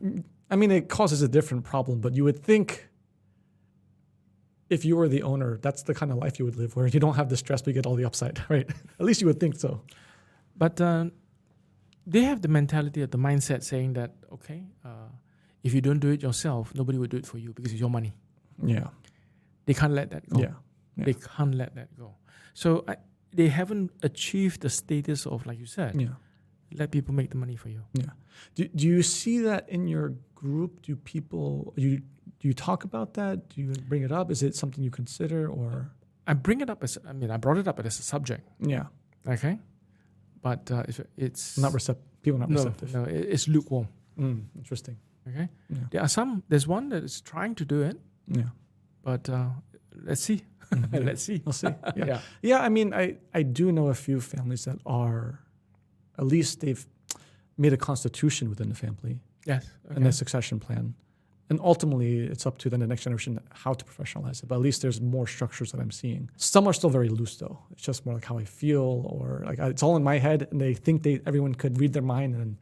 I mean, it causes a different problem, but you would think if you were the owner, that's the kind of life you would live where you don't have the stress, but you get all the upside, right? At least you would think so. But they have the mentality of the mindset saying that, okay, if you don't do it yourself, nobody will do it for you because it's your money. Yeah. They can't let that go. Yeah. They can't let that go. So they haven't achieved the status of, like you said, let people make the money for you. Yeah. Do you see that in your group? Do you talk about that? Do you bring it up? Is it something you consider or? I bring it up I brought it up as a subject. Yeah. Okay. But it's not people not receptive. No, it's lukewarm. Interesting. Okay. Yeah. There's one that is trying to do it. Yeah. But let's see. Let's see. We'll see. Yeah. I mean, I do know a few families that are, at least they've made a constitution within the family. Yes. Okay. And a succession plan. And ultimately, it's up to then the next generation how to professionalize it. But at least there's more structures that I'm seeing. Some are still very loose, though. It's just more like how I feel, or like it's all in my head, and they think everyone could read their mind, and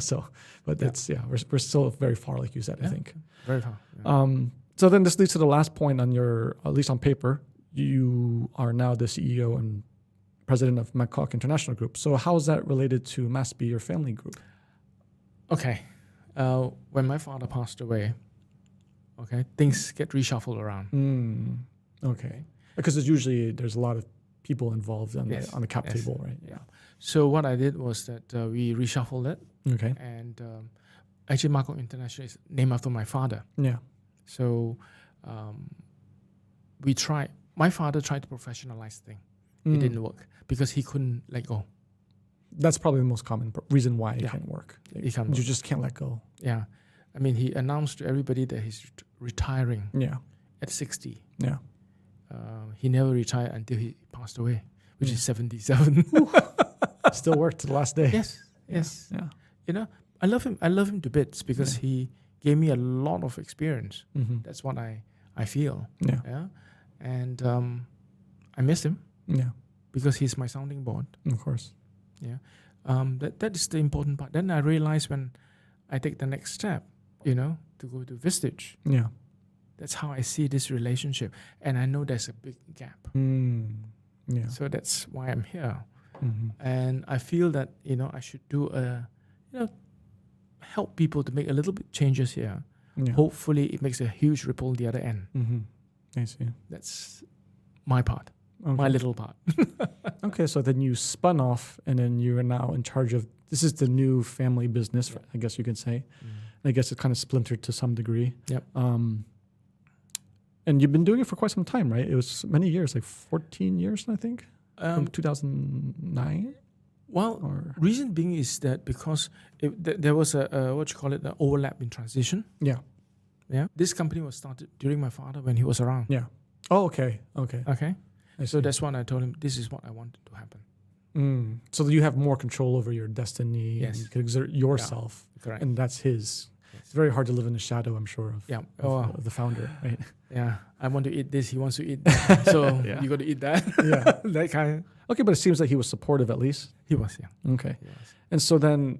so. But we're still very far, like you said. I think very far. Yeah. So then this leads to the last point on at least on paper, you are now the CEO and president of Makok International Group. So how is that related to Masbe, your family group? Okay. When my father passed away, things get reshuffled around. Okay. Because there's a lot of people involved on the cap table, right? Yeah. So what I did was that we reshuffled it. Okay. And actually, Makok International is named after my father. Yeah. So my father tried to professionalize the thing. It didn't work because he couldn't let go. That's probably the most common reason why it can't work. You just can't let go. Yeah. I mean, he announced to everybody that he's retiring at 60. Yeah. He never retired until he passed away, which is 77. Still worked to the last day. Yes. Yeah. I love him. I love him to bits because he gave me a lot of experience. Mm-hmm. That's what I feel. Yeah. And I miss him. Yeah. Because he's my sounding board. Of course. Yeah. That is the important part. Then I realized when I take the next step, to go to Vistage. Yeah. That's how I see this relationship. And I know there's a big gap. Yeah. So that's why I'm here. Mm-hmm. And I feel that, I should do help people to make a little bit changes here. Yeah. Hopefully it makes a huge ripple the other end. Mm-hmm. I see. That's my part. Okay. My little part. Okay, so then you spun off, and then you are now in charge of. This is the new family business, I guess you could say. I guess it kind of splintered to some degree. Yep. And you've been doing it for quite some time, right? It was many years, like 14 years, I think, from 2009. Well, reason being is that because there was a the overlap in transition. Yeah. Yeah. This company was started during my father when he was around. Yeah. Oh, okay. Okay. So that's when I told him, this is what I wanted to happen. So you have more control over your destiny. Yes. And you can exert yourself. Yeah. Correct. And that's his. Yes. It's very hard to live in the shadow, I'm sure, of the founder, right? Yeah. I want to eat this. He wants to eat that. So you got to eat that. Yeah. That kind. Okay, but it seems like he was supportive at least. He was, yeah. Okay. He was. And so then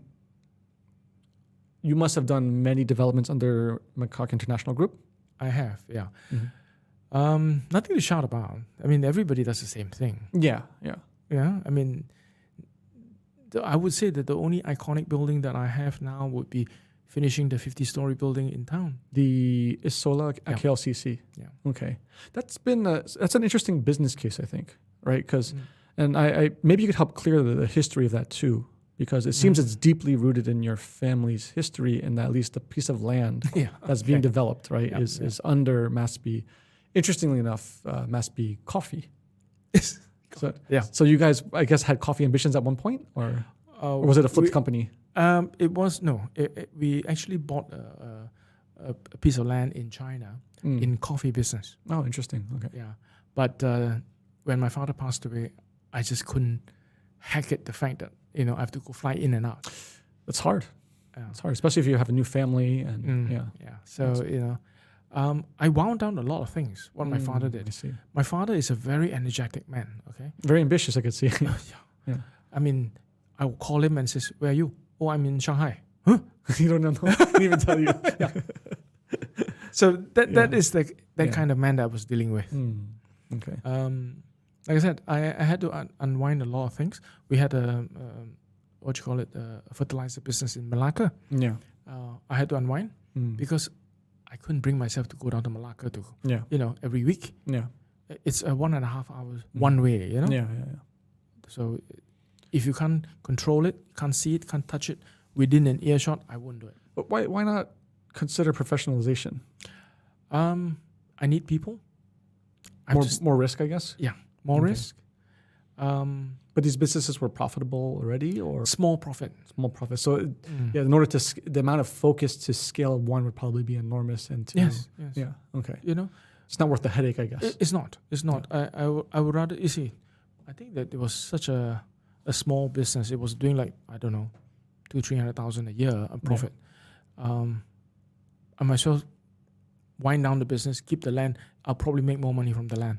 you must have done many developments under Makok International Group? I have, yeah. Mm-hmm. Nothing to shout about. I mean, everybody does the same thing. Yeah. Yeah. I mean, I would say that the only iconic building that I have now would be finishing the 50-story building in town. The Isola at Yeah. KLCC. Yeah. Okay, that's an interesting business case, I think, right? Because and I maybe you could help clear the history of that too, because it seems it's deeply rooted in your family's history, and that at least the piece of land Yeah. that's being developed, right, Yeah, is under Masbe. Interestingly enough, Masbe Coffee. So, Yeah. So you guys, I guess, had coffee ambitions at one point, or was it a flipped company? It was no. We actually bought a piece of land in China in coffee business. Oh, interesting. Okay. Yeah, but when my father passed away, I just couldn't hack it. The fact that I have to go fly in and out. It's hard. Yeah. It's hard, especially if you have a new family and Yeah. So I wound down a lot of things. What my father I did. see. My father is a very energetic man. Okay. Very ambitious, I could see. Yeah. I mean, I will call him and says, "Where are you?" "Oh, I'm in Shanghai." "Huh?" You don't know. I can't even tell you. Yeah. So that is that Yeah. kind of man that I was dealing with. Okay. Like I said, I had to unwind a lot of things. We had a fertilizer business in Malacca. Yeah. I had to unwind because I couldn't bring myself to go down to Malacca to every week. Yeah. It's a 1.5 hours one way. Yeah. So if you can't control it, can't see it, can't touch it within an earshot, I won't do it. But why not consider professionalization? I need people. More risk, I guess. Yeah, more Okay. risk. But these businesses were profitable already, or Small profit. small profit. So in order to the amount of focus to scale one would probably be enormous. And to, Yes. yeah, okay, it's not worth the headache, I guess. It's not. It's not. I would rather. You see, I think that it was such a small business. It was doing like, I don't know, 200,000-300,000 a year a profit. I might as well wind down the business, keep the land. I'll probably make more money from the land.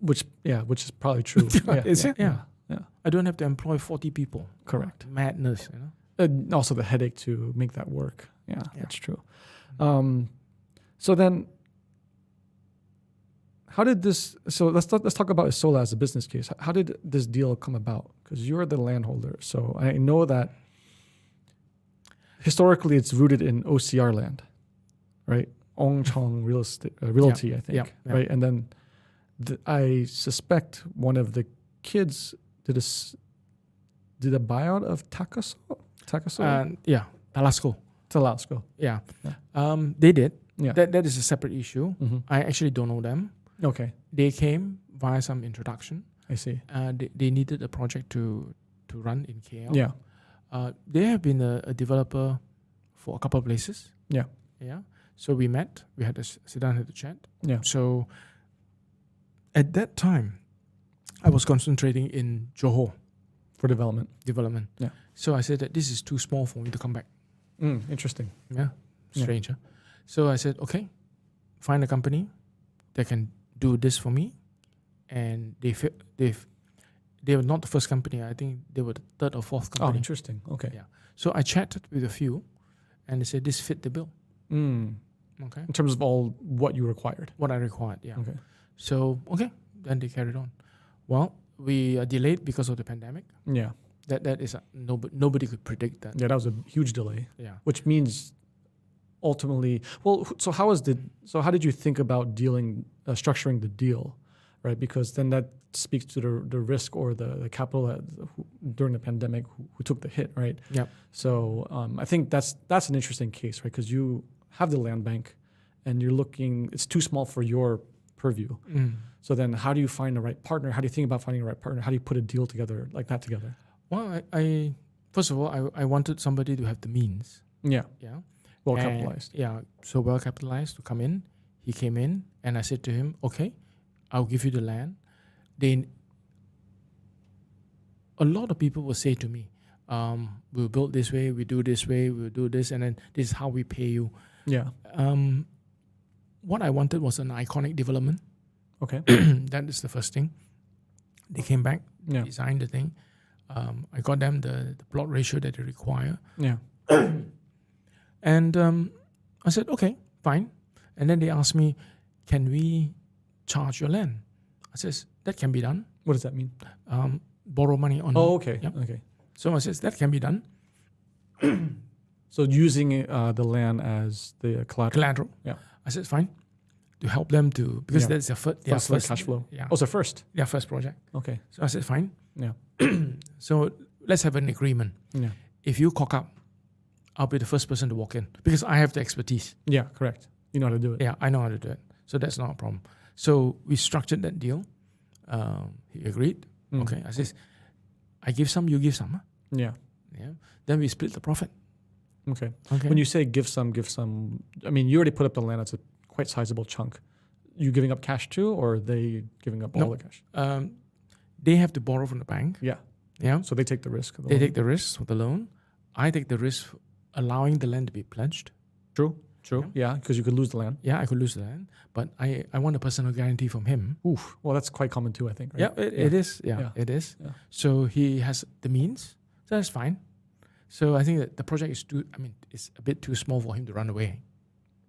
Which is probably true. Is it? Yeah. I don't have to employ 40 people. Correct. Madness. And also the headache to make that work. Yeah. That's true. So then, how did this? So let's talk about Isola as a business case. How did this deal come about? Because you're the landholder. So I know that historically it's rooted in OCR land, right? Ong Chong Realty, I think, right? And then I suspect one of the kids did a buyout of Takaso. Talasco. Yeah. They did. Yeah. That is a separate issue. I actually don't know them. Okay. They came via some introduction. I see. They needed a project to run in KL. Yeah. They have been a developer for a couple of places. Yeah. Yeah. So we met. We had to sit down and had a chat. Yeah. So at that time, I was concentrating in Johor For development. Yeah. So I said that this is too small for me to come back. Interesting. Yeah. Strange, huh? So I said, okay, find a company that can do this for me. And they were not the first company. I think they were the third or fourth company. Oh, interesting. Okay. Yeah. So I chatted with a few, and they said this fit the bill. Okay. In terms of all what you required. What I required, yeah. Okay. So then they carried on. Well, we are delayed because of the pandemic. Yeah. That is nobody could predict that. Yeah, that was a huge delay. Yeah. Which means ultimately, so how did you think about structuring the deal, right? Because then that speaks to the risk or the capital during the pandemic who took the hit, right? Yeah. So I think that's an interesting case, right? Because you have the land bank, and you're looking. It's too small for your purview. So then, how do you find the right partner? How do you think about finding the right partner? How do you put a deal together like that together? Well, I first of all, I wanted somebody to have the means. Yeah. Yeah. Well capitalized. Yeah. So well capitalized to come in. He came in, and I said to him, "Okay, I'll give you the land." A lot of people will say to me, "We'll build this way, we do this way, we'll do this, and then this is how we pay you." Yeah. What I wanted was an iconic development. Okay. That is the first thing. They came back, Yeah. designed the thing. I got them the plot ratio that they require. Yeah. And I said, okay, fine. And then they asked me, can we charge your land? I says, that can be done. What does that mean? Borrow money on. Oh, okay. Yep. Okay. So I says, that can be done. So using the land as the collateral. Yeah. I said, fine, to help them to, because Yeah. that's their First cash flow. Yeah. Oh, so first. Their first project. Okay. So I said, fine. Yeah. So let's have an agreement. Yeah. If you cock up, I'll be the first person to walk in because I have the expertise. Yeah, correct. You know how to do it. Yeah, I know how to do it. So that's not a problem. So we structured that deal. He agreed. Okay. I says, I give some, you give some. Huh? Yeah. Yeah. Then we split the profit. Okay. Okay. When you say give some, I mean, you already put up the land. That's a quite sizable chunk. You giving up cash too, or are they giving up all the cash? They have to borrow from the bank. Yeah. Yeah. So they take the risk. Of the They loan. take the risk of the loan. I take the risk allowing the land to be pledged. True. Yeah, because you could lose the land. Yeah, I could lose the land, but I want a personal guarantee from him. Oof. Well, that's quite common too, I think. Right? Yeah, it is. Yeah, it is. Yeah. So he has the means. So that's fine. So I think that the project is it's a bit too small for him to run away.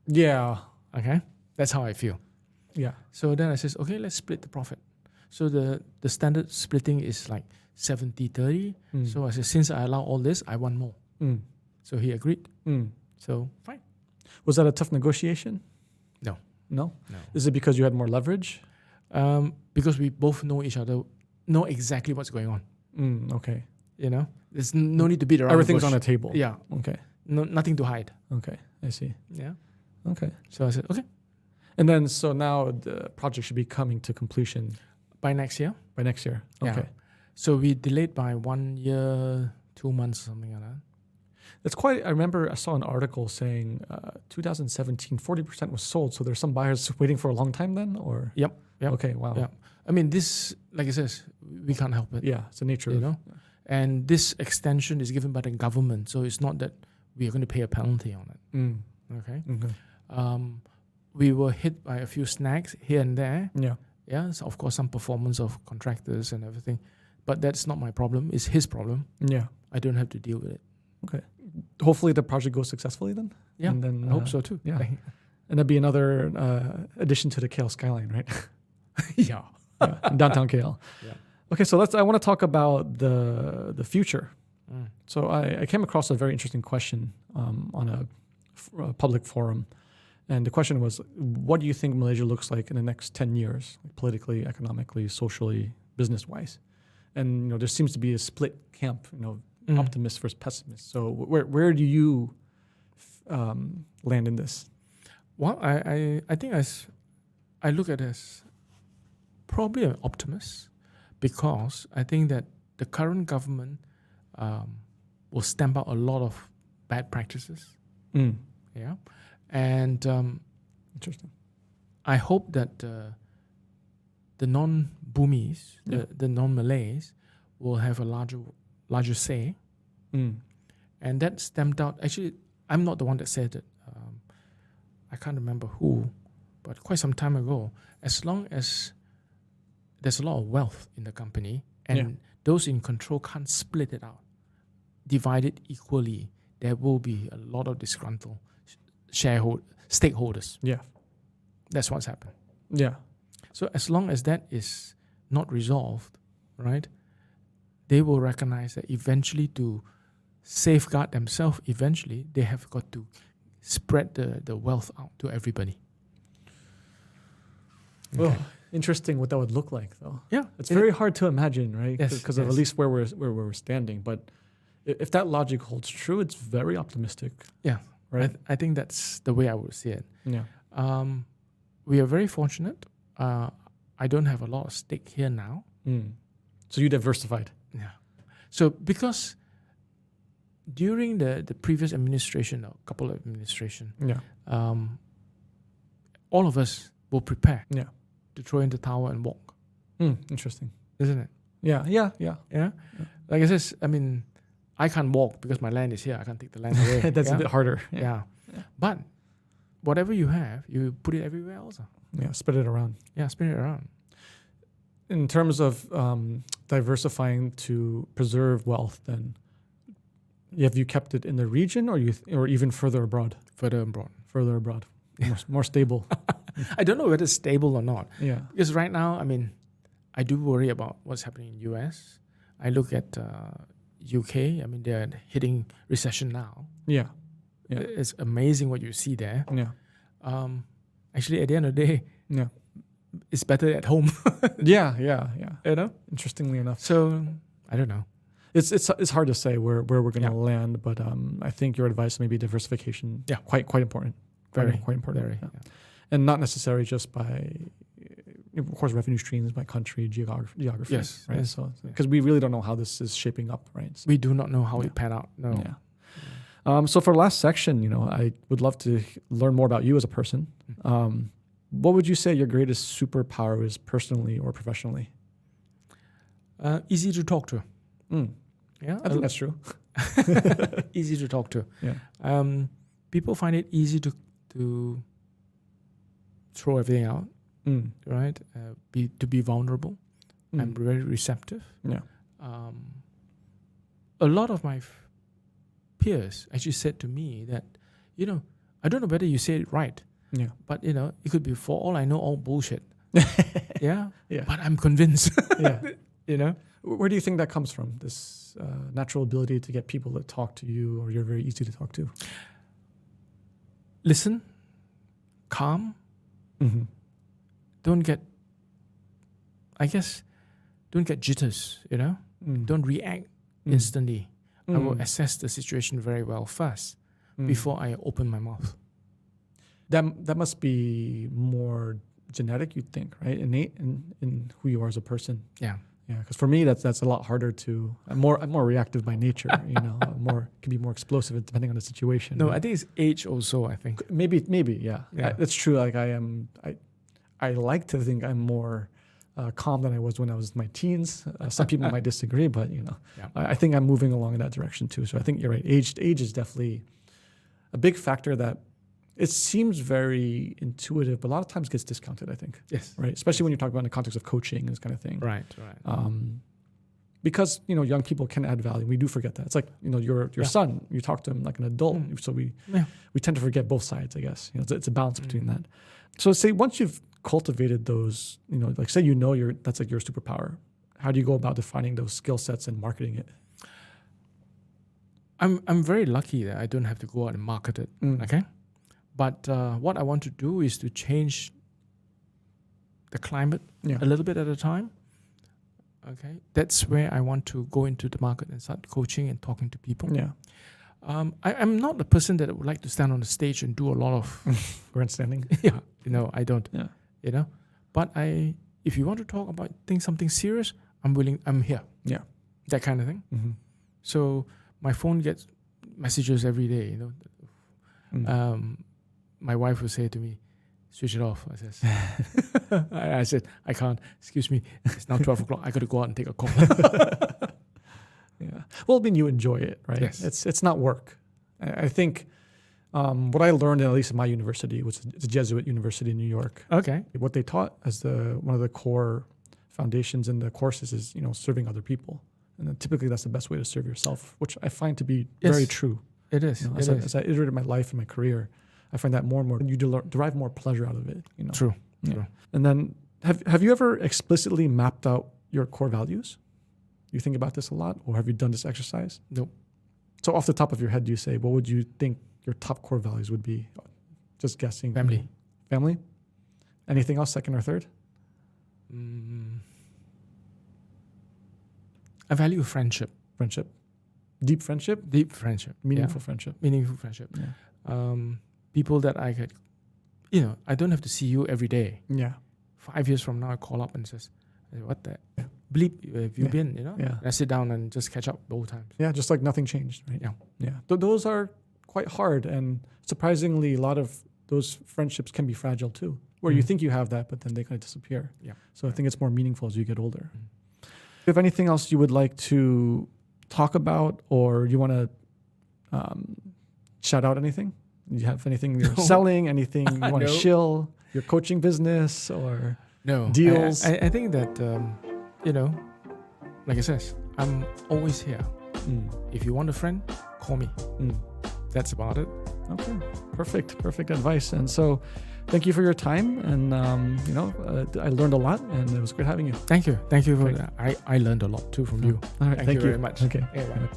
Yeah. Okay. That's how I feel. Yeah. So then I says, okay, let's split the profit. So the standard splitting is like 70-30. So I said, since I allow all this, I want more. So he agreed. So fine. Was that a tough negotiation? No. No? Is it because you had more leverage? Because we both know each other, know exactly what's going on. Okay. You know, there's no need to beat around. Everything's the bush. on the table. Yeah. Okay. No, nothing to hide. Okay. I see. Yeah. Okay. So I said, okay. And then, so now the project should be coming to completion By next year. by next year. Okay. Yeah. So we delayed by 1 year, 2 months, something like that. That's quite, I remember I saw an article saying 2017, 40% was sold. So there's some buyers waiting for a long time then, or? Yep. Okay. Wow. Yeah. I mean, this, like I says, we can't help it. Yeah. It's the nature You of know? And this extension is given by the government. So it's not that we are going to pay a penalty on it. Okay. We were hit by a few snags here and there. Yeah. Yeah. So of course, some performance of contractors and everything. But that's not my problem. It's his problem. Yeah. I don't have to deal with it. Okay. Hopefully the project goes successfully then. Yeah. And then, I hope so too. Yeah. And that'd be another addition to the KL skyline, right? Yeah. In downtown KL. Yeah. Okay, so I want to talk about the future. So I came across a very interesting question on a public forum, and the question was, what do you think Malaysia looks like in the next 10 years, like politically, economically, socially, business-wise? And there seems to be a split camp, optimist versus pessimist. So where do you land in this? Well, I think I look at it as probably an optimist, because I think that the current government will stamp out a lot of bad practices. Yeah. And interesting. I hope that the non-Bhumis, the non-Malays, will have a larger say. And that stamped out, actually, I'm not the one that said it. I can't remember who, but quite some time ago, as long as there's a lot of wealth in the company and those in control can't split it out, divide it equally, there will be a lot of disgruntled stakeholders. Yeah. That's what's happened. Yeah. So as long as that is not resolved, right, they will recognize that eventually, to safeguard themselves, eventually they have got to spread the wealth out to everybody. Okay. Well, interesting what that would look like, though. Yeah, it's very hard to imagine, right? Yes, Because of at least where we're standing. But if that logic holds true, it's very optimistic. Yeah, right. I think that's the way I would see it. Yeah. We are very fortunate. I don't have a lot of stake here now. So you diversified. Yeah. So because during the previous administration, or couple of administration, all of us will prepare to throw in the towel and walk. Interesting. Isn't it? Yeah. Like I said, I mean, I can't walk because my land is here. I can't take the land away. That's a bit harder. Yeah. But whatever you have, you put it everywhere else. Yeah, spread it around. Yeah, spread it around. In terms of diversifying to preserve wealth, then have you kept it in the region, or even further abroad? Further abroad. Further abroad. More stable. I don't know whether it's stable or not. Yeah. Because right now, I mean, I do worry about what's happening in US. I look at UK. I mean, they're hitting recession now. Yeah. Yeah. It's amazing what you see there. Yeah. Actually, at the end of the day, Yeah. it's better at home. Yeah. You know. Interestingly enough. So I don't know. It's hard to say where we're going to land, but I think your advice may be diversification. Yeah. Quite important. Very Quite important. Very. Yeah. Yeah. And not necessarily just by, of course, revenue streams, by country, geography. Yes. Right. Yes. So because we really don't know how this is shaping up, right? So, We do not know how it pan out. No. yeah. So for last section, I would love to learn more about you as a person. What would you say your greatest superpower is, personally or professionally? Easy to talk to. Yeah, I think that's true. easy to talk to. Yeah. People find it easy to throw everything out, right? To be vulnerable. I'm very receptive. Yeah. A lot of my peers actually said to me that, I don't know whether you say it right. Yeah. But it could be, for all I know, all bullshit. Yeah. Yeah. But I'm convinced. Yeah. Where do you think that comes from? This natural ability to get people to talk to you, or you're very easy to talk to? Listen, calm. Don't get jitters. Don't react instantly. I will assess the situation very well first before I open my mouth. That must be more genetic, you'd think, right? Innate in who you are as a person. Yeah. Yeah, because for me that's a lot harder to. I'm more reactive by nature. Can be more explosive depending on the situation. No, I think it's age also. I think maybe yeah. That's true. Like I like to think I'm more calm than I was when I was in my teens. Some people might disagree, but I think I'm moving along in that direction too. So I think you're right. Age is definitely a big factor that. It seems very intuitive, but a lot of times gets discounted, I think. Yes. Right. Especially when you're talking about in the context of coaching and this kind of thing. Right. Because, young people can add value. We do forget that. It's like, your son, you talk to him like an adult. So we tend to forget both sides, I guess. It's a balance between that. So say once you've cultivated those, like say that's like your superpower. How do you go about defining those skill sets and marketing it? I'm very lucky that I don't have to go out and market it. Okay. But what I want to do is to change the climate a little bit at a time. Okay, that's where I want to go into the market and start coaching and talking to people. Yeah, I'm not the person that would like to stand on the stage and do a lot of grandstanding. Yeah, I don't. Yeah, but if you want to talk about something serious, I'm willing. I'm here. Yeah, that kind of thing. So my phone gets messages every day. My wife would say to me, switch it off. I said, I can't. Excuse me. It's now 12 o'clock. I got to go out and take a call. Yeah. Well, you enjoy it, right? Yes. It's not work. I think what I learned, at least in my university, which is a Jesuit university in New York. Okay. What they taught as one of the core foundations in the courses is, you're serving other people. And then typically that's the best way to serve yourself, which I find to be very true. It is. As I iterated my life and my career, I find that more and more you derive more pleasure out of it. True. Yeah. True. And then have you ever explicitly mapped out your core values? You think about this a lot, or have you done this exercise? Nope. So off the top of your head, do you say, what would you think your top core values would be? Just guessing. Family. Family? Anything else, second or third? I value friendship. Friendship. Deep friendship? Deep friendship. Meaningful friendship. Meaningful friendship. Yeah. People that I could, I don't have to see you every day. Yeah. 5 years from now, I call up and says, what the bleep have you been, Yeah. And I sit down and just catch up the whole time. Yeah, just like nothing changed, right? Yeah. Yeah. Those are quite hard, and surprisingly, a lot of those friendships can be fragile too, where you think you have that, but then they kind of disappear. Yeah. So I think it's more meaningful as you get older. Do you have anything else you would like to talk about, or you want to shout out anything? Do you have anything you're selling, anything you want to shill, your coaching business, or deals? I think that, like I said, I'm always here. If you want a friend, call me. That's about it. Okay, perfect advice. And so thank you for your time. And, I learned a lot, and it was great having you. Thank you for that. I learned a lot too from you. All right, thank you very much. Okay. Yeah, bye.